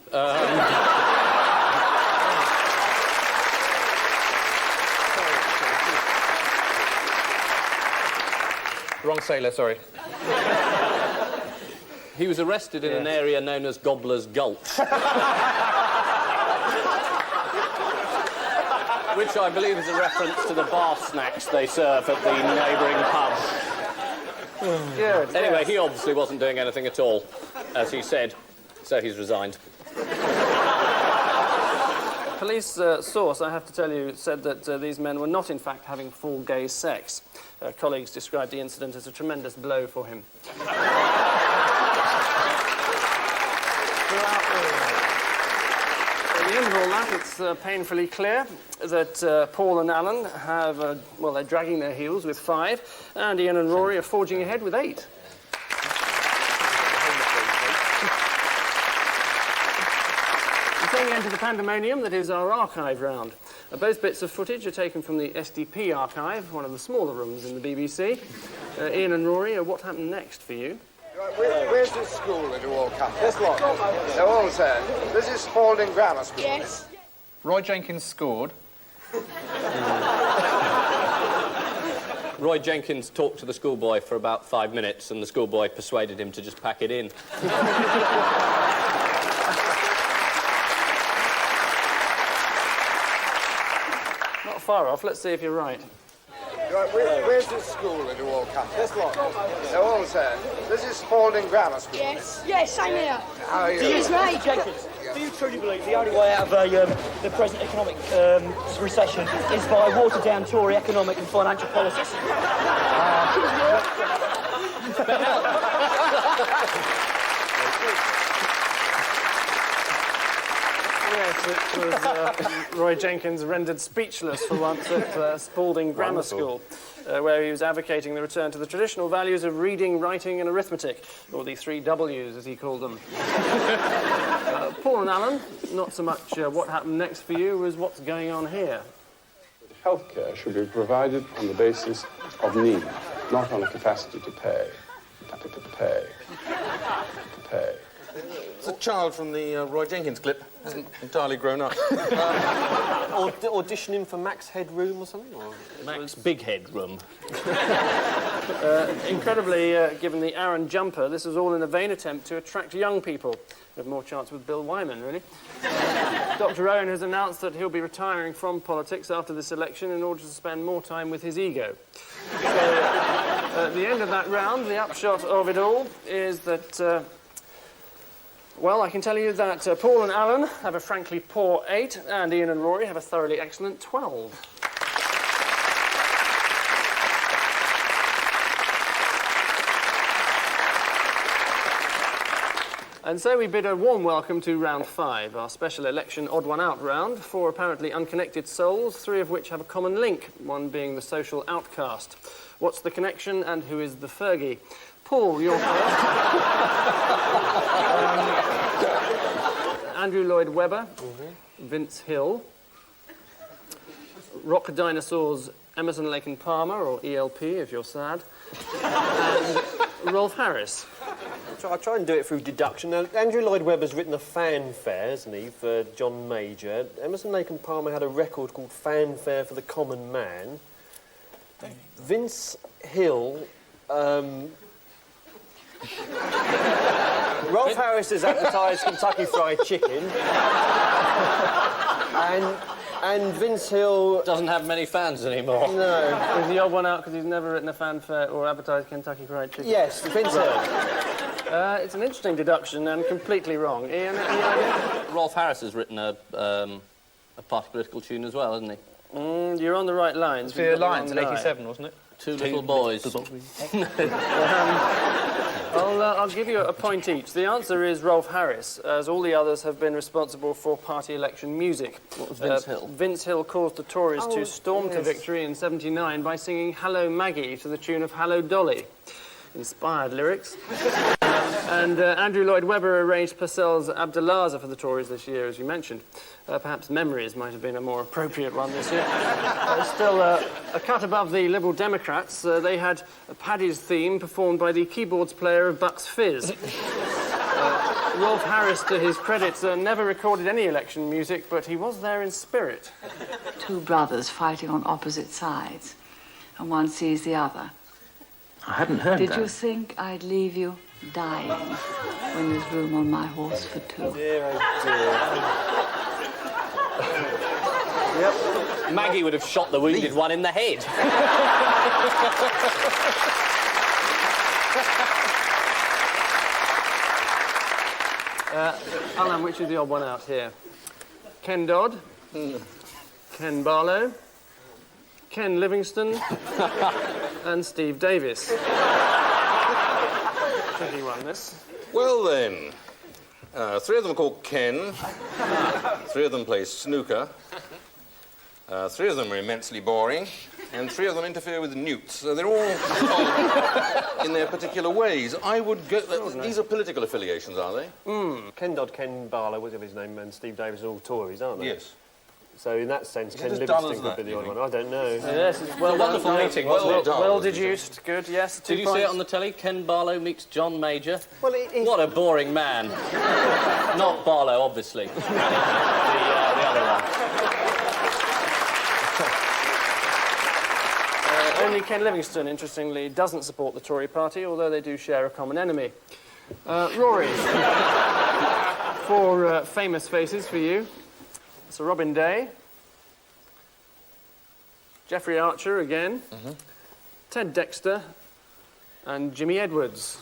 Wrong sailor, sorry. He was arrested in an area known as Gobbler's Gulch. Which I believe is a reference to the bar snacks they serve at the neighbouring pub. Good. Anyway, yes. he obviously wasn't doing anything at all, as he said, so he's resigned. Police source, I have to tell you, said that these men were not, in fact, having full gay sex. Colleagues described the incident as a tremendous blow for him. At the end of all that, it's painfully clear that Paul and Alan have, well, they're dragging their heels with 5, and Ian and Rory are forging ahead with 8. Going into the pandemonium that is our archive round. Both bits of footage are taken from the SDP archive, one of the smaller rooms in the BBC. Ian and Rory, what happened next for you? Where's this school that you all come from? This one. They're all saying, this is Spalding Grammar School. Yes. Roy Jenkins scored. Roy Jenkins talked to the schoolboy for about 5 minutes, and the schoolboy persuaded him to just pack it in. Not far off. Let's see if you're right. Where's this school that you all come from? This one. They're all saying, this is Spalding Grammar School. Yes. Yes, I'm here. How are you? Yes, right, Jenkins. Do you truly believe the only way out of the present economic recession is by watered-down Tory economic and financial policies? Yes, it was Roy Jenkins rendered speechless for once at Spalding Grammar School, where he was advocating the return to the traditional values of reading, writing and arithmetic, or the 3 W's as he called them. Paul and Alan, not so much what happened next for you as what's going on here. Healthcare should be provided on the basis of need, not on a capacity to pay. It's a child from the Roy Jenkins clip. Hasn't entirely grown up. Auditioning for Max Headroom or something? Or? Max Big Headroom. Incredibly, given the Aaron jumper, this was all in a vain attempt to attract young people. We have more chance with Bill Wyman, really. Dr. Owen has announced that he'll be retiring from politics after this election in order to spend more time with his ego. So, at the end of that round, the upshot of it all is that... well, I can tell you that Paul and Alan have a frankly poor 8, and Ian and Rory have a thoroughly excellent 12. And so we bid a warm welcome to round 5, our special election odd one out round, 4 apparently unconnected souls, 3 of which have a common link, one being the social outcast. What's the connection and who is the Fergie? Paul, you're first. Andrew Lloyd Webber, Vince Hill, Rock Dinosaurs Emerson, Lake and Palmer, or ELP if you're sad, and Rolf Harris. I'll try and do it through deduction. Now, Andrew Lloyd Webber's written a fanfare, hasn't he, for John Major. Emerson, Lake and Palmer had a record called Fanfare for the Common Man. Vince Hill... Rolf Harris has advertised Kentucky Fried Chicken. and Vince Hill... doesn't have many fans anymore. No. Is the odd one out because he's never written a fanfare or advertised Kentucky Fried Chicken? Yes, Vince Hill. It's an interesting deduction and completely wrong. Ian, Rolf Harris has written a party political tune as well, hasn't he? You're on the right lines. The Alliance in '87, wasn't it? Two little boys. I'll give you a point each. The answer is Rolf Harris, as all the others have been responsible for party election music. What was Vince Hill? Vince Hill caused the Tories to storm to victory in '79 by singing Hello Maggie to the tune of Hello Dolly. Inspired lyrics. And Andrew Lloyd Webber arranged Purcell's Abdelaza for the Tories this year, as you mentioned. Perhaps Memories might have been a more appropriate one this year. Still, a cut above the Liberal Democrats, they had Paddy's theme performed by the keyboards player of Bucks Fizz. Rolf Harris, to his credit, never recorded any election music, but he was there in spirit. 2 brothers fighting on opposite sides, and one sees the other. I hadn't heard Did that. you think I'd leave you dying when there's room on my horse for 2? Dear, oh dear. Yep. Maggie would have shot the wounded one in the head. Alan, which is the odd one out here? Ken Dodd, Ken Barlow, Ken Livingston, and Steve Davis. Tricky one, this. Well, then. 3 of them are called Ken. 3 of them play snooker. 3 of them are immensely boring. And 3 of them interfere with newts. So they're all in their particular ways. I would go... These are political affiliations, are they? Ken Dodd, Ken Barlow, whatever his name, and Steve Davis are all Tories, aren't they? Yes. So in that sense, Ken as dull Livingston as could be that, the odd you one. I don't know. Yes, it's well wonderful meeting, wasn't it? Well deduced. Good, yes. Did you see it on the telly? Ken Barlow meets John Major. Well, what a boring man. Not Barlow, obviously. the other one. Only Ken Livingston, interestingly, doesn't support the Tory party, although they do share a common enemy. Rory. 4 famous faces for you. Sir Robin Day, Geoffrey Archer again, Ted Dexter, and Jimmy Edwards.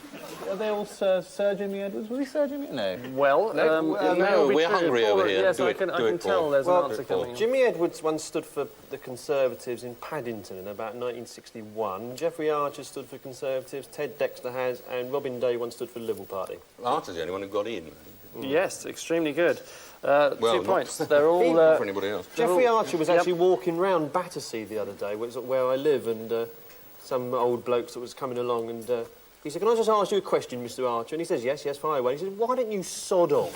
Are they all Sir Jimmy Edwards? Was he Sir Jimmy? No. Well, no, we're hungry over here. Yes, Do I it, can do it, tell Paul. there's an answer coming. Jimmy Edwards once stood for the Conservatives in Paddington in about 1961. Geoffrey Archer stood for Conservatives, Ted Dexter has, and Robin Day once stood for the Liberal Party. Archer's the only one who got in. Yes, extremely good. Well, 2 points. They're all... for anybody else. Geoffrey Archer was actually walking round Battersea the other day, which is where I live, and some old bloke that was coming along, and he said, "Can I just ask you a question, Mr. Archer?" And he says, "Yes, fire away." He said, "Why don't you sod off?"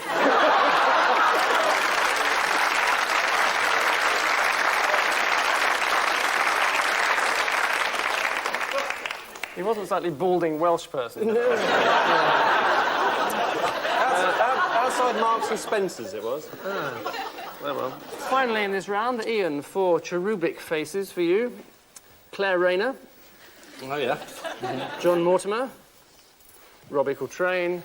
He wasn't a slightly balding Welsh person. Outside Marks and Spencer's, it was. Well. Finally, in this round, Ian, 4 cherubic faces for you. Claire Rayner. Oh, yeah. John Mortimer. Robbie Coltrane.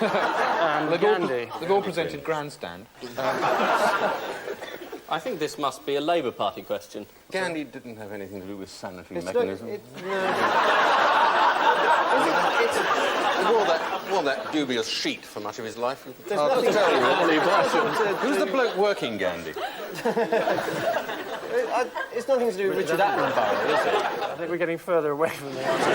and Gandhi. They've all presented Grandstand. I think this must be a Labour Party question. Gandhi didn't have anything to do with sanitary mechanism. He wore that dubious sheet for much of his life. Who's the bloke working Gandhi? It's nothing to do with Richard Attenborough, is it? I think we're getting further away from the answer.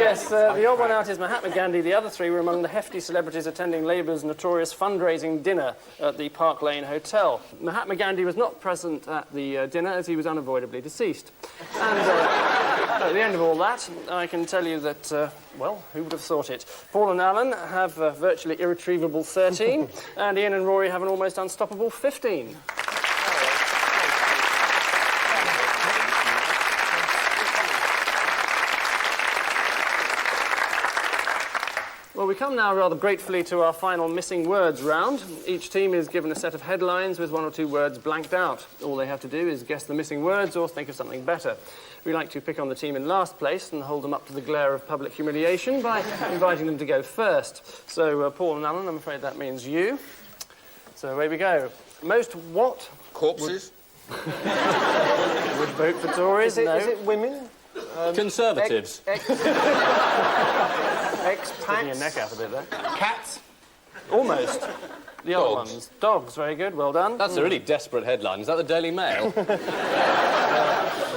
Yes, the odd one out is Mahatma Gandhi. The other 3 were among the hefty celebrities attending Labour's notorious fundraising dinner at the Park Lane Hotel. Mahatma Gandhi was not present at the dinner as he was unavoidably deceased. And at the end of all that, I can tell you that, well, who would have thought it? Paul and Alan have a virtually irretrievable 13, and Ian and Rory have an almost unstoppable 15. Well, we come now rather gratefully to our final missing words round. Each team is given a set of headlines with 1 or 2 words blanked out. All they have to do is guess the missing words or think of something better. We like to pick on the team in last place and hold them up to the glare of public humiliation by inviting them to go first. So, Paul and Alan, I'm afraid that means you. So away we go. Most what? Corpses? Would vote for Tories? Is No. it women? Conservatives. Sticking your neck out a bit there. Cats? Almost. The other Dogs. ones. Dogs, very good, well done. That's a really desperate headline. Is that the Daily Mail?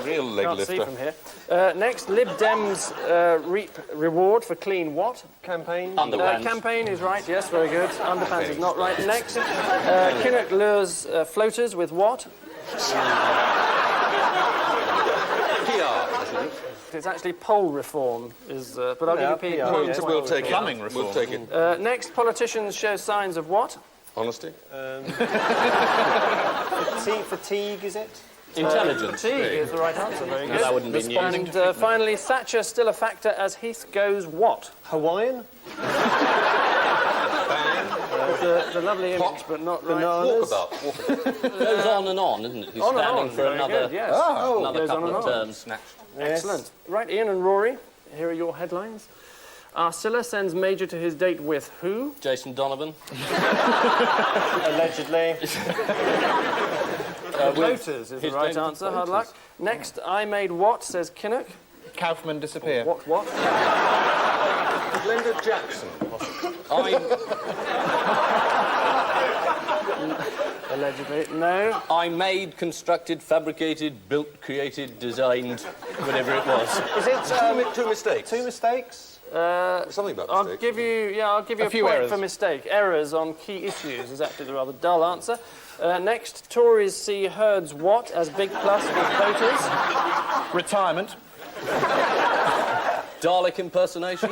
Real leg Can't lifter. see from here. Next, Lib Dems reap reward for clean what? Campaign? Underpants. Campaign is right, yes, very good. Underpants is not right. Next, Kinnock lures floaters with what? It's actually poll reform, but I'll give you PR. Yes. We'll take it. Plumbing reform. We'll take it. Next, politicians show signs of what? Honesty? Fatigue, is it? Intelligence. Fatigue is the right answer, very good. That wouldn't be news. And finally, Thatcher still a factor as Heath goes what? Hawaiian? The lovely image, but not right. Walkabout. Goes on and on, isn't it? He's On and standing on, for very another, good, yes. another Goes on couple and of on. terms. Excellent. Right, Ian and Rory, here are your headlines. Arcilla sends Major to his date with who? Jason Donovan. Allegedly. Floaters is the right answer, hard luck. Next, I made what, says Kinnock. Kaufman disappear. What? Glenda Jackson, possibly. Allegedly, no. I made, constructed, fabricated, built, created, designed, whatever it was. Is it two mistakes? Two mistakes? Something about I'll mistakes. give you a few point errors. for mistake. Errors on key issues is actually the rather dull answer. Next, Tories see Hurd's what as big plus with voters? Retirement. Dalek impersonation.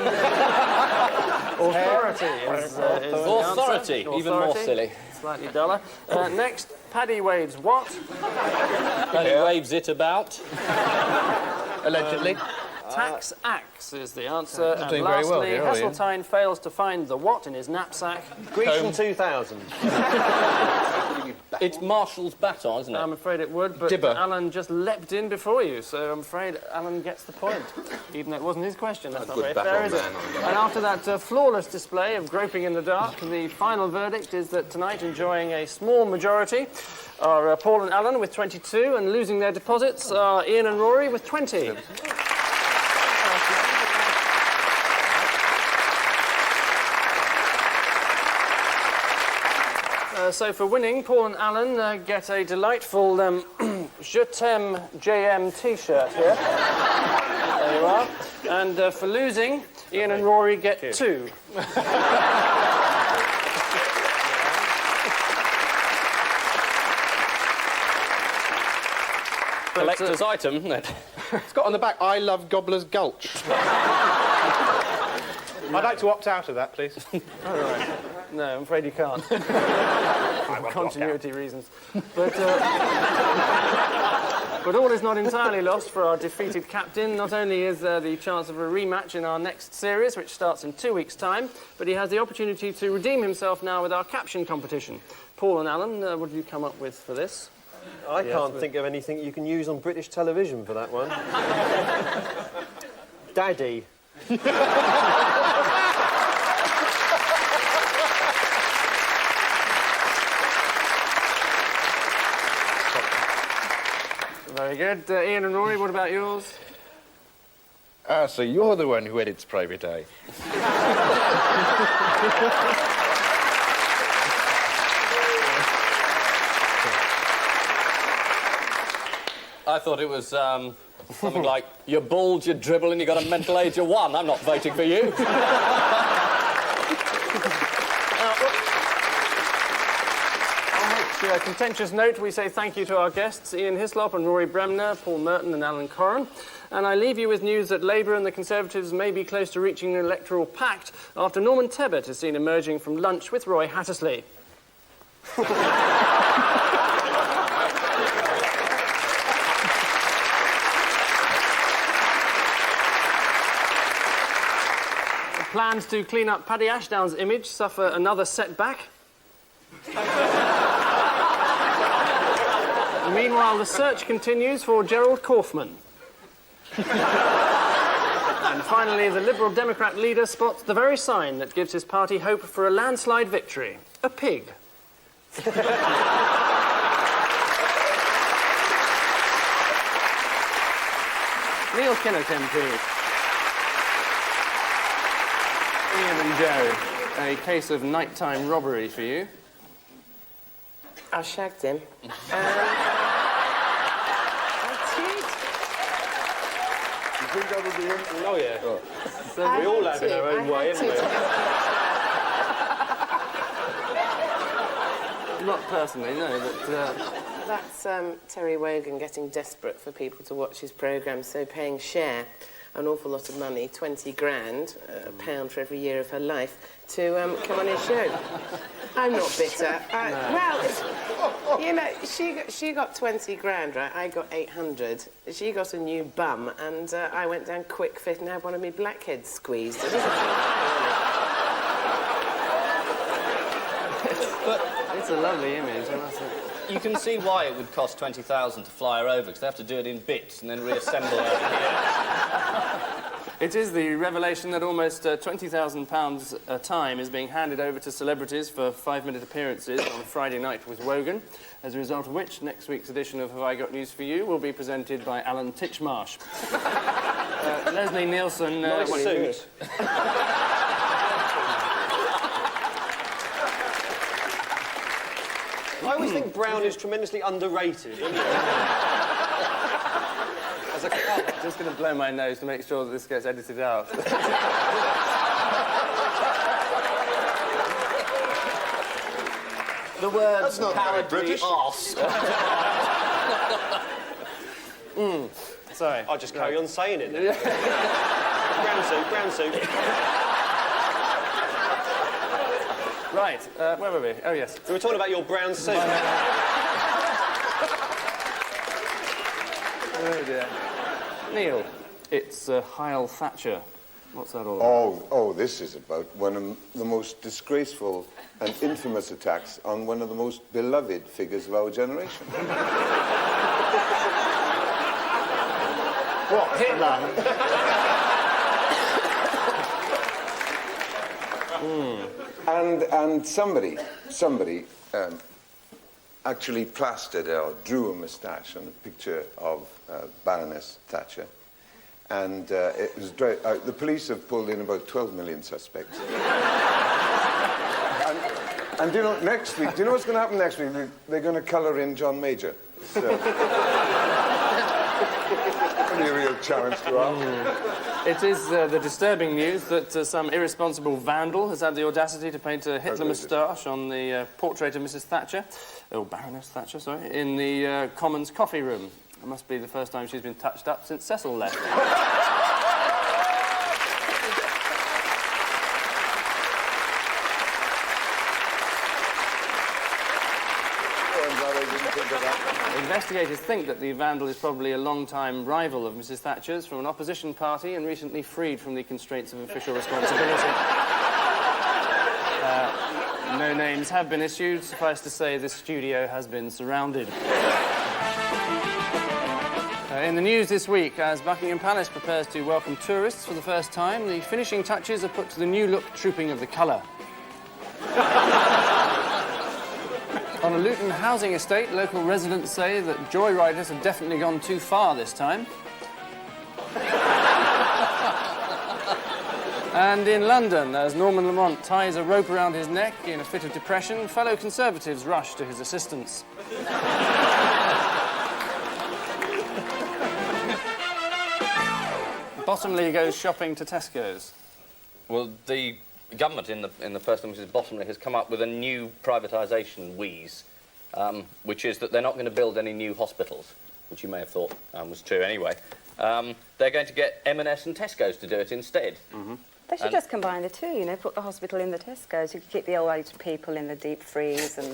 Authority is the Authority, answer. even more silly. Slightly duller. Next, Paddy Wade's what? Paddy waves it about. Allegedly. Tax axe is the answer. Not And doing very well lastly, here, are you? Heseltine fails to find the what in his knapsack. Grecian 2000. It's Marshall's baton, isn't it? I'm afraid it would, but Dibber. Alan just leapt in before you, so I'm afraid Alan gets the point. Even though it wasn't his question, that's not very fair, is it? And after that flawless display of groping in the dark, the final verdict is that tonight, enjoying a small majority, are Paul and Alan with 22, and losing their deposits are Ian and Rory with 20. So for winning, Paul and Alan get a delightful Je t'aime JM t-shirt here. There you are. And for losing, Ian and Rory get 2. Collector's item, isn't it? It's got on the back, I love Gobbler's Gulch. I'd like to opt out of that, please. All right. No, I'm afraid you can't. For continuity reasons. But all is not entirely lost for our defeated captain. Not only is there the chance of a rematch in our next series, which starts in 2 weeks' time, but he has the opportunity to redeem himself now with our caption competition. Paul and Alan, what have you come up with for this? I can't think of anything you can use on British television for that one. Daddy. Very good. Ian and Rory, what about yours? So you're the one who edits Private Eye. I thought it was something like, you're bald, you dribble, and you got a mental age of 1. I'm not voting for you. On a contentious note, we say thank you to our guests, Ian Hislop and Rory Bremner, Paul Merton and Alan Corran. And I leave you with news that Labour and the Conservatives may be close to reaching an electoral pact after Norman Tebbit is seen emerging from lunch with Roy Hattersley. Plans to clean up Paddy Ashdown's image suffer another setback. Meanwhile, the search continues for Gerald Kaufman. And finally, the Liberal Democrat leader spots the very sign that gives his party hope for a landslide victory: a pig. Neil Kinnock, MP. Ian and Joe, a case of nighttime robbery for you. I shagged him. You think I would be a lawyer? Oh. So we all have in our own way, haven't we? Not personally, no, but... That's Terry Wogan getting desperate for people to watch his programme, so paying Cher an awful lot of money, 20 grand, a pound for every year of her life, to come on his show. I'm not bitter. Well, you know, she got 20 grand, right? I got 800. She got a new bum, and I went down quick fit and had one of me blackheads squeezed. It's a lovely image, I must say. You can see why it would cost 20,000 to fly her over, because they have to do it in bits and then reassemble her here. It is the revelation that almost £20,000 a time is being handed over to celebrities for 5-minute appearances on Friday night with Wogan, as a result of which next week's edition of Have I Got News For You will be presented by Alan Titchmarsh. Leslie Nielsen... Nice suit. always think brown is tremendously underrated. As a colour, I'm just going to blow my nose to make sure that this gets edited out. The words not very British. arse. Sorry. I'll just carry on saying it then. Brown suit. Right, where were we? Oh, yes. We were talking about your brown suit. Oh, dear. Neil, it's Heil Thatcher. What's that all about? Oh, this is about one of the most disgraceful and infamous attacks on one of the most beloved figures of our generation. What, Hitler? And somebody actually plastered or drew a moustache on a picture of Baroness Thatcher. And it was the police have pulled in about 12 million suspects. and do you know, next week, do you know what's going to happen next week? They're going to colour in John Major. So, be a real challenge to us. It is the disturbing news that some irresponsible vandal has had the audacity to paint a Hitler moustache on the portrait of Mrs. Thatcher, Baroness Thatcher, sorry, in the Commons coffee room. It must be the first time she's been touched up since Cecil left. Investigators think that the vandal is probably a long-time rival of Mrs. Thatcher's from an opposition party and recently freed from the constraints of official responsibility. No names have been issued. Suffice to say, this studio has been surrounded. In the news this week, as Buckingham Palace prepares to welcome tourists for the first time, the finishing touches are put to the new-look trooping of the colour. On a Luton housing estate, local residents say that joyriders have definitely gone too far this time. And in London, as Norman Lamont ties a rope around his neck in a fit of depression, fellow Conservatives rush to his assistance. Bottomley goes shopping to Tesco's. Well, the government in the First Minister's Bottomley has come up with a new privatisation wheeze, which is that they're not going to build any new hospitals, which you may have thought was true anyway. They're going to get M&S and Tesco's to do it instead. They should just combine the two, you know, put the hospital in the Tesco's. You could keep the old age people in the deep freeze and...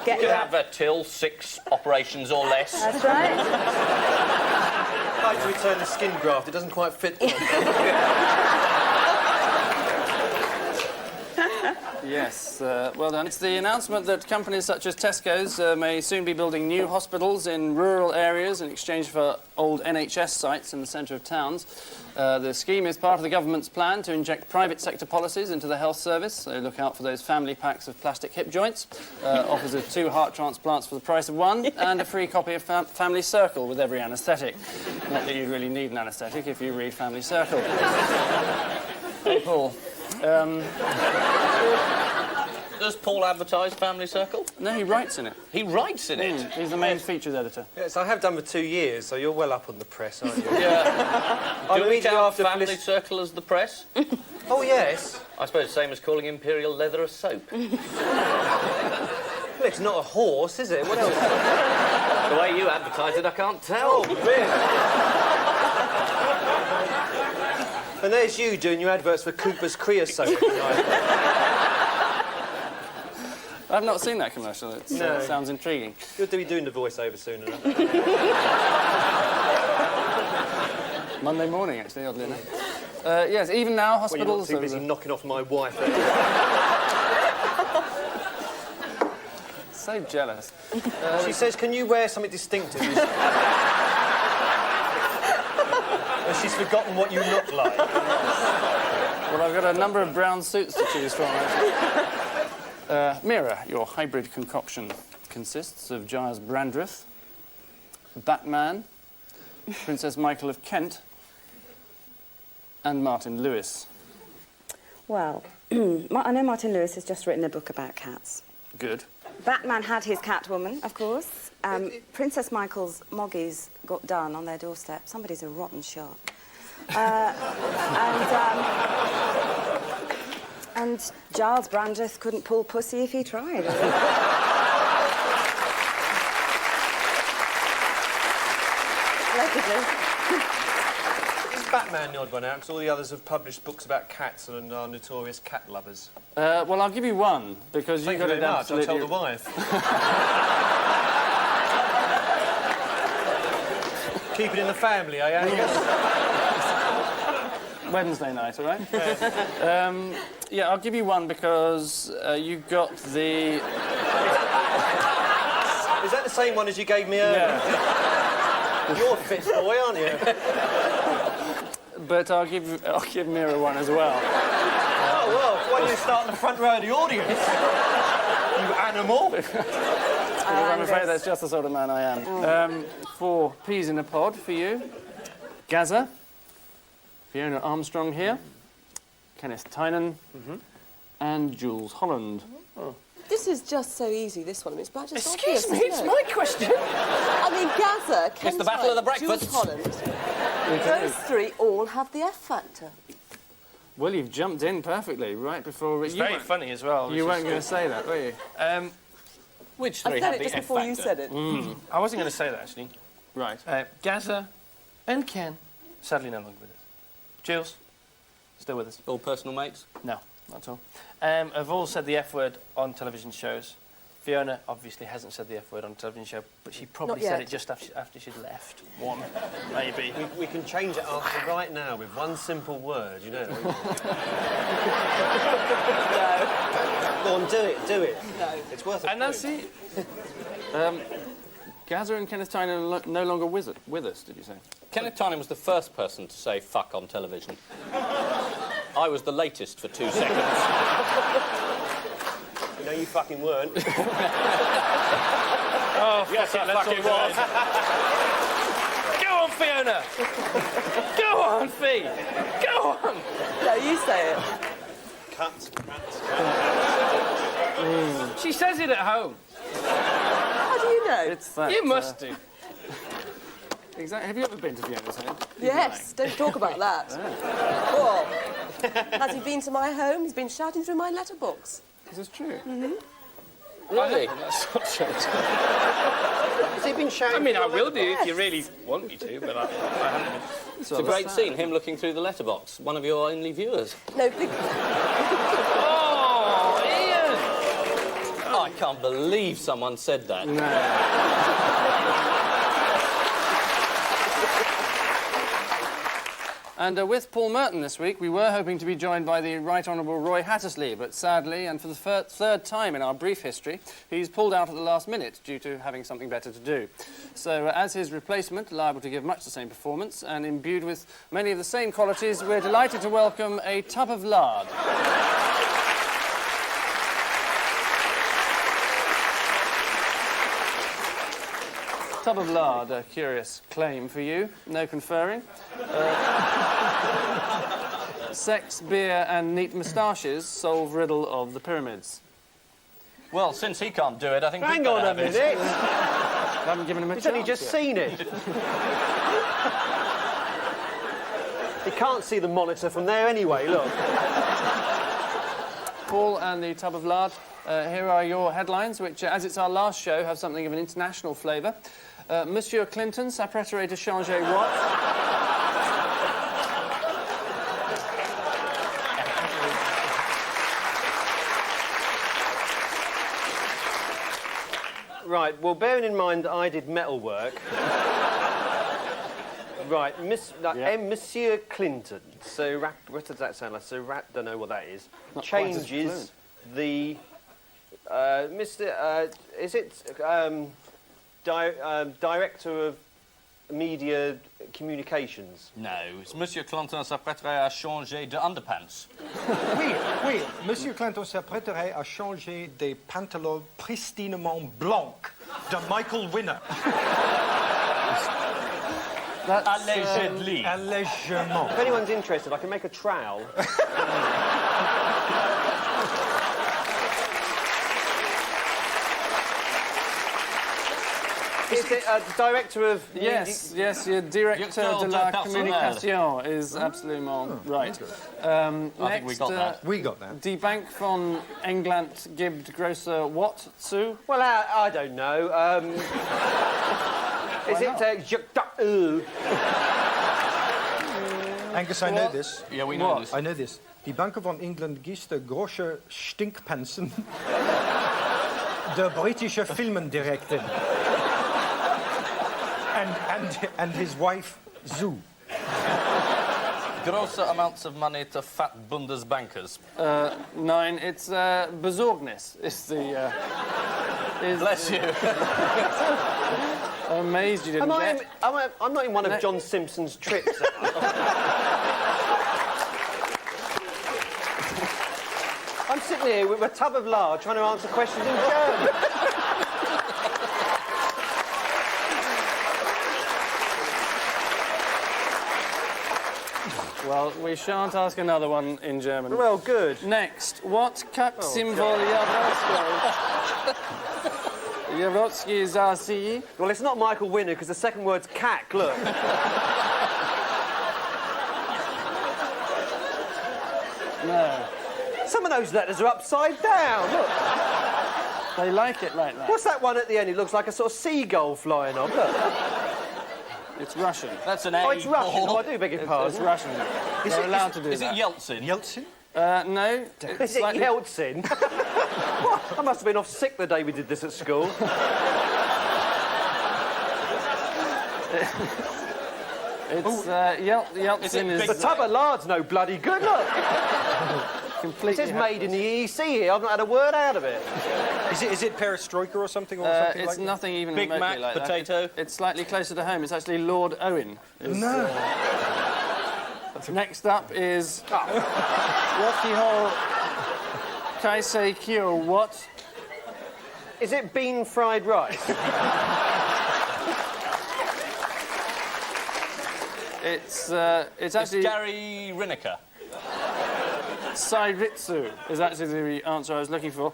You could have till 6 operations or less. That's right. I'd like to return the skin graft. It doesn't quite fit. Yes, well done. It's the announcement that companies such as Tesco's may soon be building new hospitals in rural areas in exchange for old NHS sites in the centre of towns. The scheme is part of the government's plan to inject private sector policies into the health service, so look out for those family packs of plastic hip joints, offers of 2 heart transplants for the price of 1, and a free copy of Family Circle with every anaesthetic. Not that you really need an anaesthetic if you read Family Circle. Hey, Paul. Does Paul advertise Family Circle? No, he writes in it. He writes in it? He's the main features editor. Yes, I have done for 2 years, so you're well up on the press, aren't you? Yeah. Do we count Family Circle as the press? Oh, yes. I suppose the same as calling Imperial Leather a soap. Well, it's not a horse, is it? What else? The way you advertise it, I can't tell. Oh, really? And there's you doing your adverts for Cooper's Creosote. I've not seen that commercial. It sounds intriguing. You'll be doing the voiceover soon enough. Monday morning, actually, oddly enough. Yes, even now, hospitals... Well, you're not too busy knocking off my wife. So jealous. She says, can you wear something distinctive? And she's forgotten what you look like. Well, I've got a number of brown suits to choose from, actually. Mira, your hybrid concoction consists of Giles Brandreth, Batman, Princess Michael of Kent, and Martin Lewis. Well, I know Martin Lewis has just written a book about cats. Good. Batman had his Catwoman, of course. Princess Michael's Moggies got done on their doorstep. Somebody's a rotten shot. And Giles Brandreth couldn't pull pussy if he tried. Is Batman the odd one out? Because all the others have published books about cats and are notorious cat lovers. Well, I'll give you one, because you got it absolutely... I'll tell the wife. Keep it in the family, I guess. Wednesday night, all right? Yeah, I'll give you one because you got the... Is that the same one as you gave me earlier? Yeah. You're a fit boy, aren't you? But I'll give Mira one as well. Oh, well, why don't you start in the front row of the audience? You animal! I'm afraid that's just the sort of man I am. 4 peas in a pod for you. Gaza. Fiona Armstrong here. Kenneth Tynan. And Jules Holland. Oh. This is just so easy, this one. It's about just Excuse obvious, me, it's my question. I mean, Gaza, Ken It's the battle of the Tynan, breakfast. Jules Holland. Those 3 all have the F factor. Well, you've jumped in perfectly right before... It's very funny as well. You weren't going to say that, were you? Which I 3 said have it the just F before you factor? said it. I wasn't going to say that, actually. Right. Gaza and Ken, sadly no longer with us. Jules, still with us. All personal mates? No, not at all. Have all said the F word on television shows. Fiona obviously hasn't said the F word on a television show, but she probably said it just after she'd left. One, maybe. We can change it after right now with one simple word, you know. No. Go on, do it. No. It's worth it. And that's it. Gaza and Kenneth Tynan are no longer with us, did you say? Kenneth Tynan was the first person to say fuck on television. I was the latest for 2 seconds. No, you fucking weren't. Oh, yes, it fucking was. Go on, Fiona! Go on, Fee! Go on! No, you say it. Cut. She says it at home. How do you know? It's that, You must do. Exactly. Have you ever been to Fiona's home? Yes, don't talk about that. Oh. Has he been to my home? He's been shouting through my letterbox. This is true. Really? That's not true. Has he been shouting? I mean, I will do if you really want me to, but I haven't been. It's a great scene, him looking through the letterbox. One of your only viewers. No, Oh, Ian! I can't believe someone said that. And with Paul Merton this week, we were hoping to be joined by the Right Honourable Roy Hattersley, but sadly, and for the third time in our brief history, he's pulled out at the last minute due to having something better to do. So, as his replacement, liable to give much the same performance, and imbued with many of the same qualities, we're delighted to welcome a tub of lard. Tub of lard, a curious claim for you. No conferring. Sex, beer, and neat moustaches solve riddle of the pyramids. Well, since he can't do it, I think Hang on a minute. I haven't given him a He's chance only just yet. seen it. He can't see the monitor from there anyway, look. Paul and the tub of lard. Here are your headlines, which, as it's our last show, have something of an international flavour. Monsieur Clinton s'apprêterait de changer what? Right, well, bearing in mind that I did metal work... Right, Monsieur Clinton, so what does that sound like? So don't know what that is. Not quite as Changes the... is it Director of Media Communications? No, it's Monsieur Clinton s'apprêterait à changer de underpants. Oui, Monsieur Clinton s'apprêterait à changer des pantalons pristinement blancs de Michael Winner. Allegedly. Allègement. If anyone's interested, I can make a trowel. Is it director of... Yes, your directeur de la communication is absolument right. I think we got that. We got that. Die Bank von England gibt große what zu? Well, I don't know. Is it... Angus, I know this. Yeah, we know this. I know this. Die Bank van England gießt große Stinkpensen. Der britische Filmendirektor. And his wife, Zoo. Grosse amounts of money to fat Bundesbankers. 9, it's Besorgnis. Is the... Bless you. I'm amazed you didn't get... I'm not in one of John Simpson's trips. I'm sitting here with a tub of lard trying to answer questions in German. Well, we shan't ask another one in German. Well, good. Next, what cup symbol Jawrotsky Zasi? Well, it's not Michael Winner, because the second word's cack, look. No. Some of those letters are upside down, look. They like it like that. What's that one at the end? It looks like a sort of seagull flying off, look. It's Russian. That's an A. Oh, it's Russian. Oh, I do beg your pardon. It's Russian. They're allowed to do Is that. it Yeltsin? Yeltsin? No. Is it Yeltsin? What? I must have been off sick the day we did this at school. Yeltsin is... The tub of lard's no bloody good, look. Completely It says made in the EEC here. I've not had a word out of it. Is it perestroika or something? Or something it's like nothing even Big remotely Mac, like potato. that. It's slightly closer to home. It's actually Lord Owen. No. Next up is... Wakiho Kaisei Kyo what? Is it bean fried rice? It's actually... Gary Lineker. Sairitsu is actually the answer I was looking for,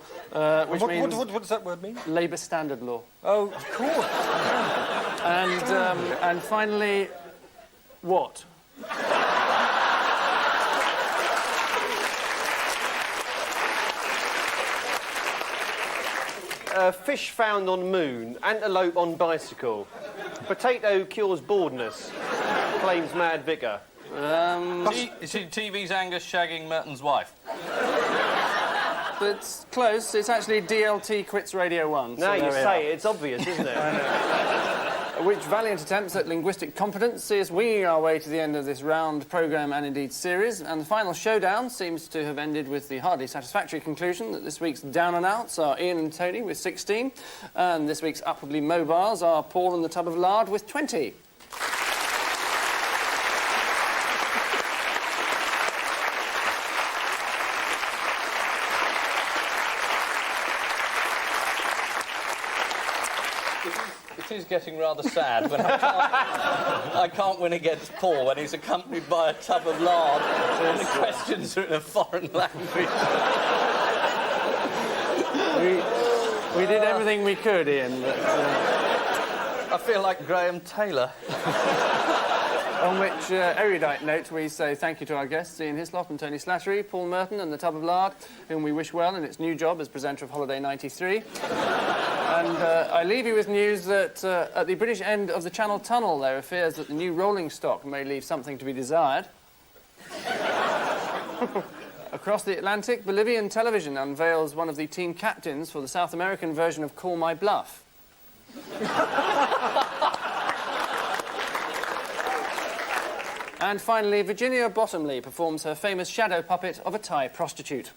which means... What does that word mean? Labour Standard Law. Oh, of course. And finally, what? Fish found on moon, antelope on bicycle. Potato cures boredness, claims mad vicar. TV's Angus shagging Merton's wife. It's close. It's actually DLT quits Radio 1. Now you say it, it's obvious, isn't it? Which valiant attempts at linguistic competence sees us winging our way to the end of this round programme and indeed series. And the final showdown seems to have ended with the hardly satisfactory conclusion that this week's down and outs are Ian and Tony with 16, and this week's upwardly mobiles are Paul and the Tub of Lard with 20. It is getting rather sad when I can't win against Paul when he's accompanied by a tub of lard and the questions are in a foreign language. We did everything we could, Ian. But, I feel like Graham Taylor. On which erudite note we say thank you to our guests, Ian Hislop and Tony Slattery, Paul Merton and the Tub of Lard, whom we wish well in its new job as presenter of Holiday 93. And I leave you with news that at the British end of the Channel Tunnel there are fears that the new rolling stock may leave something to be desired. Across the Atlantic, Bolivian television unveils one of the team captains for the South American version of Call My Bluff. And finally, Virginia Bottomley performs her famous shadow puppet of a Thai prostitute.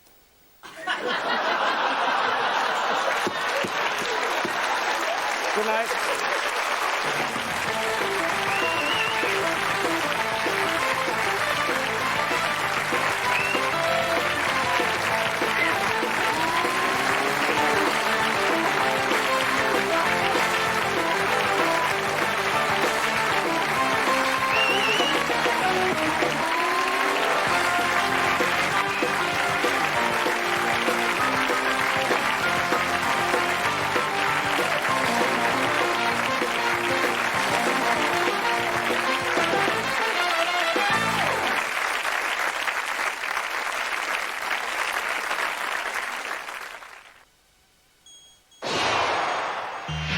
Good night. Bye.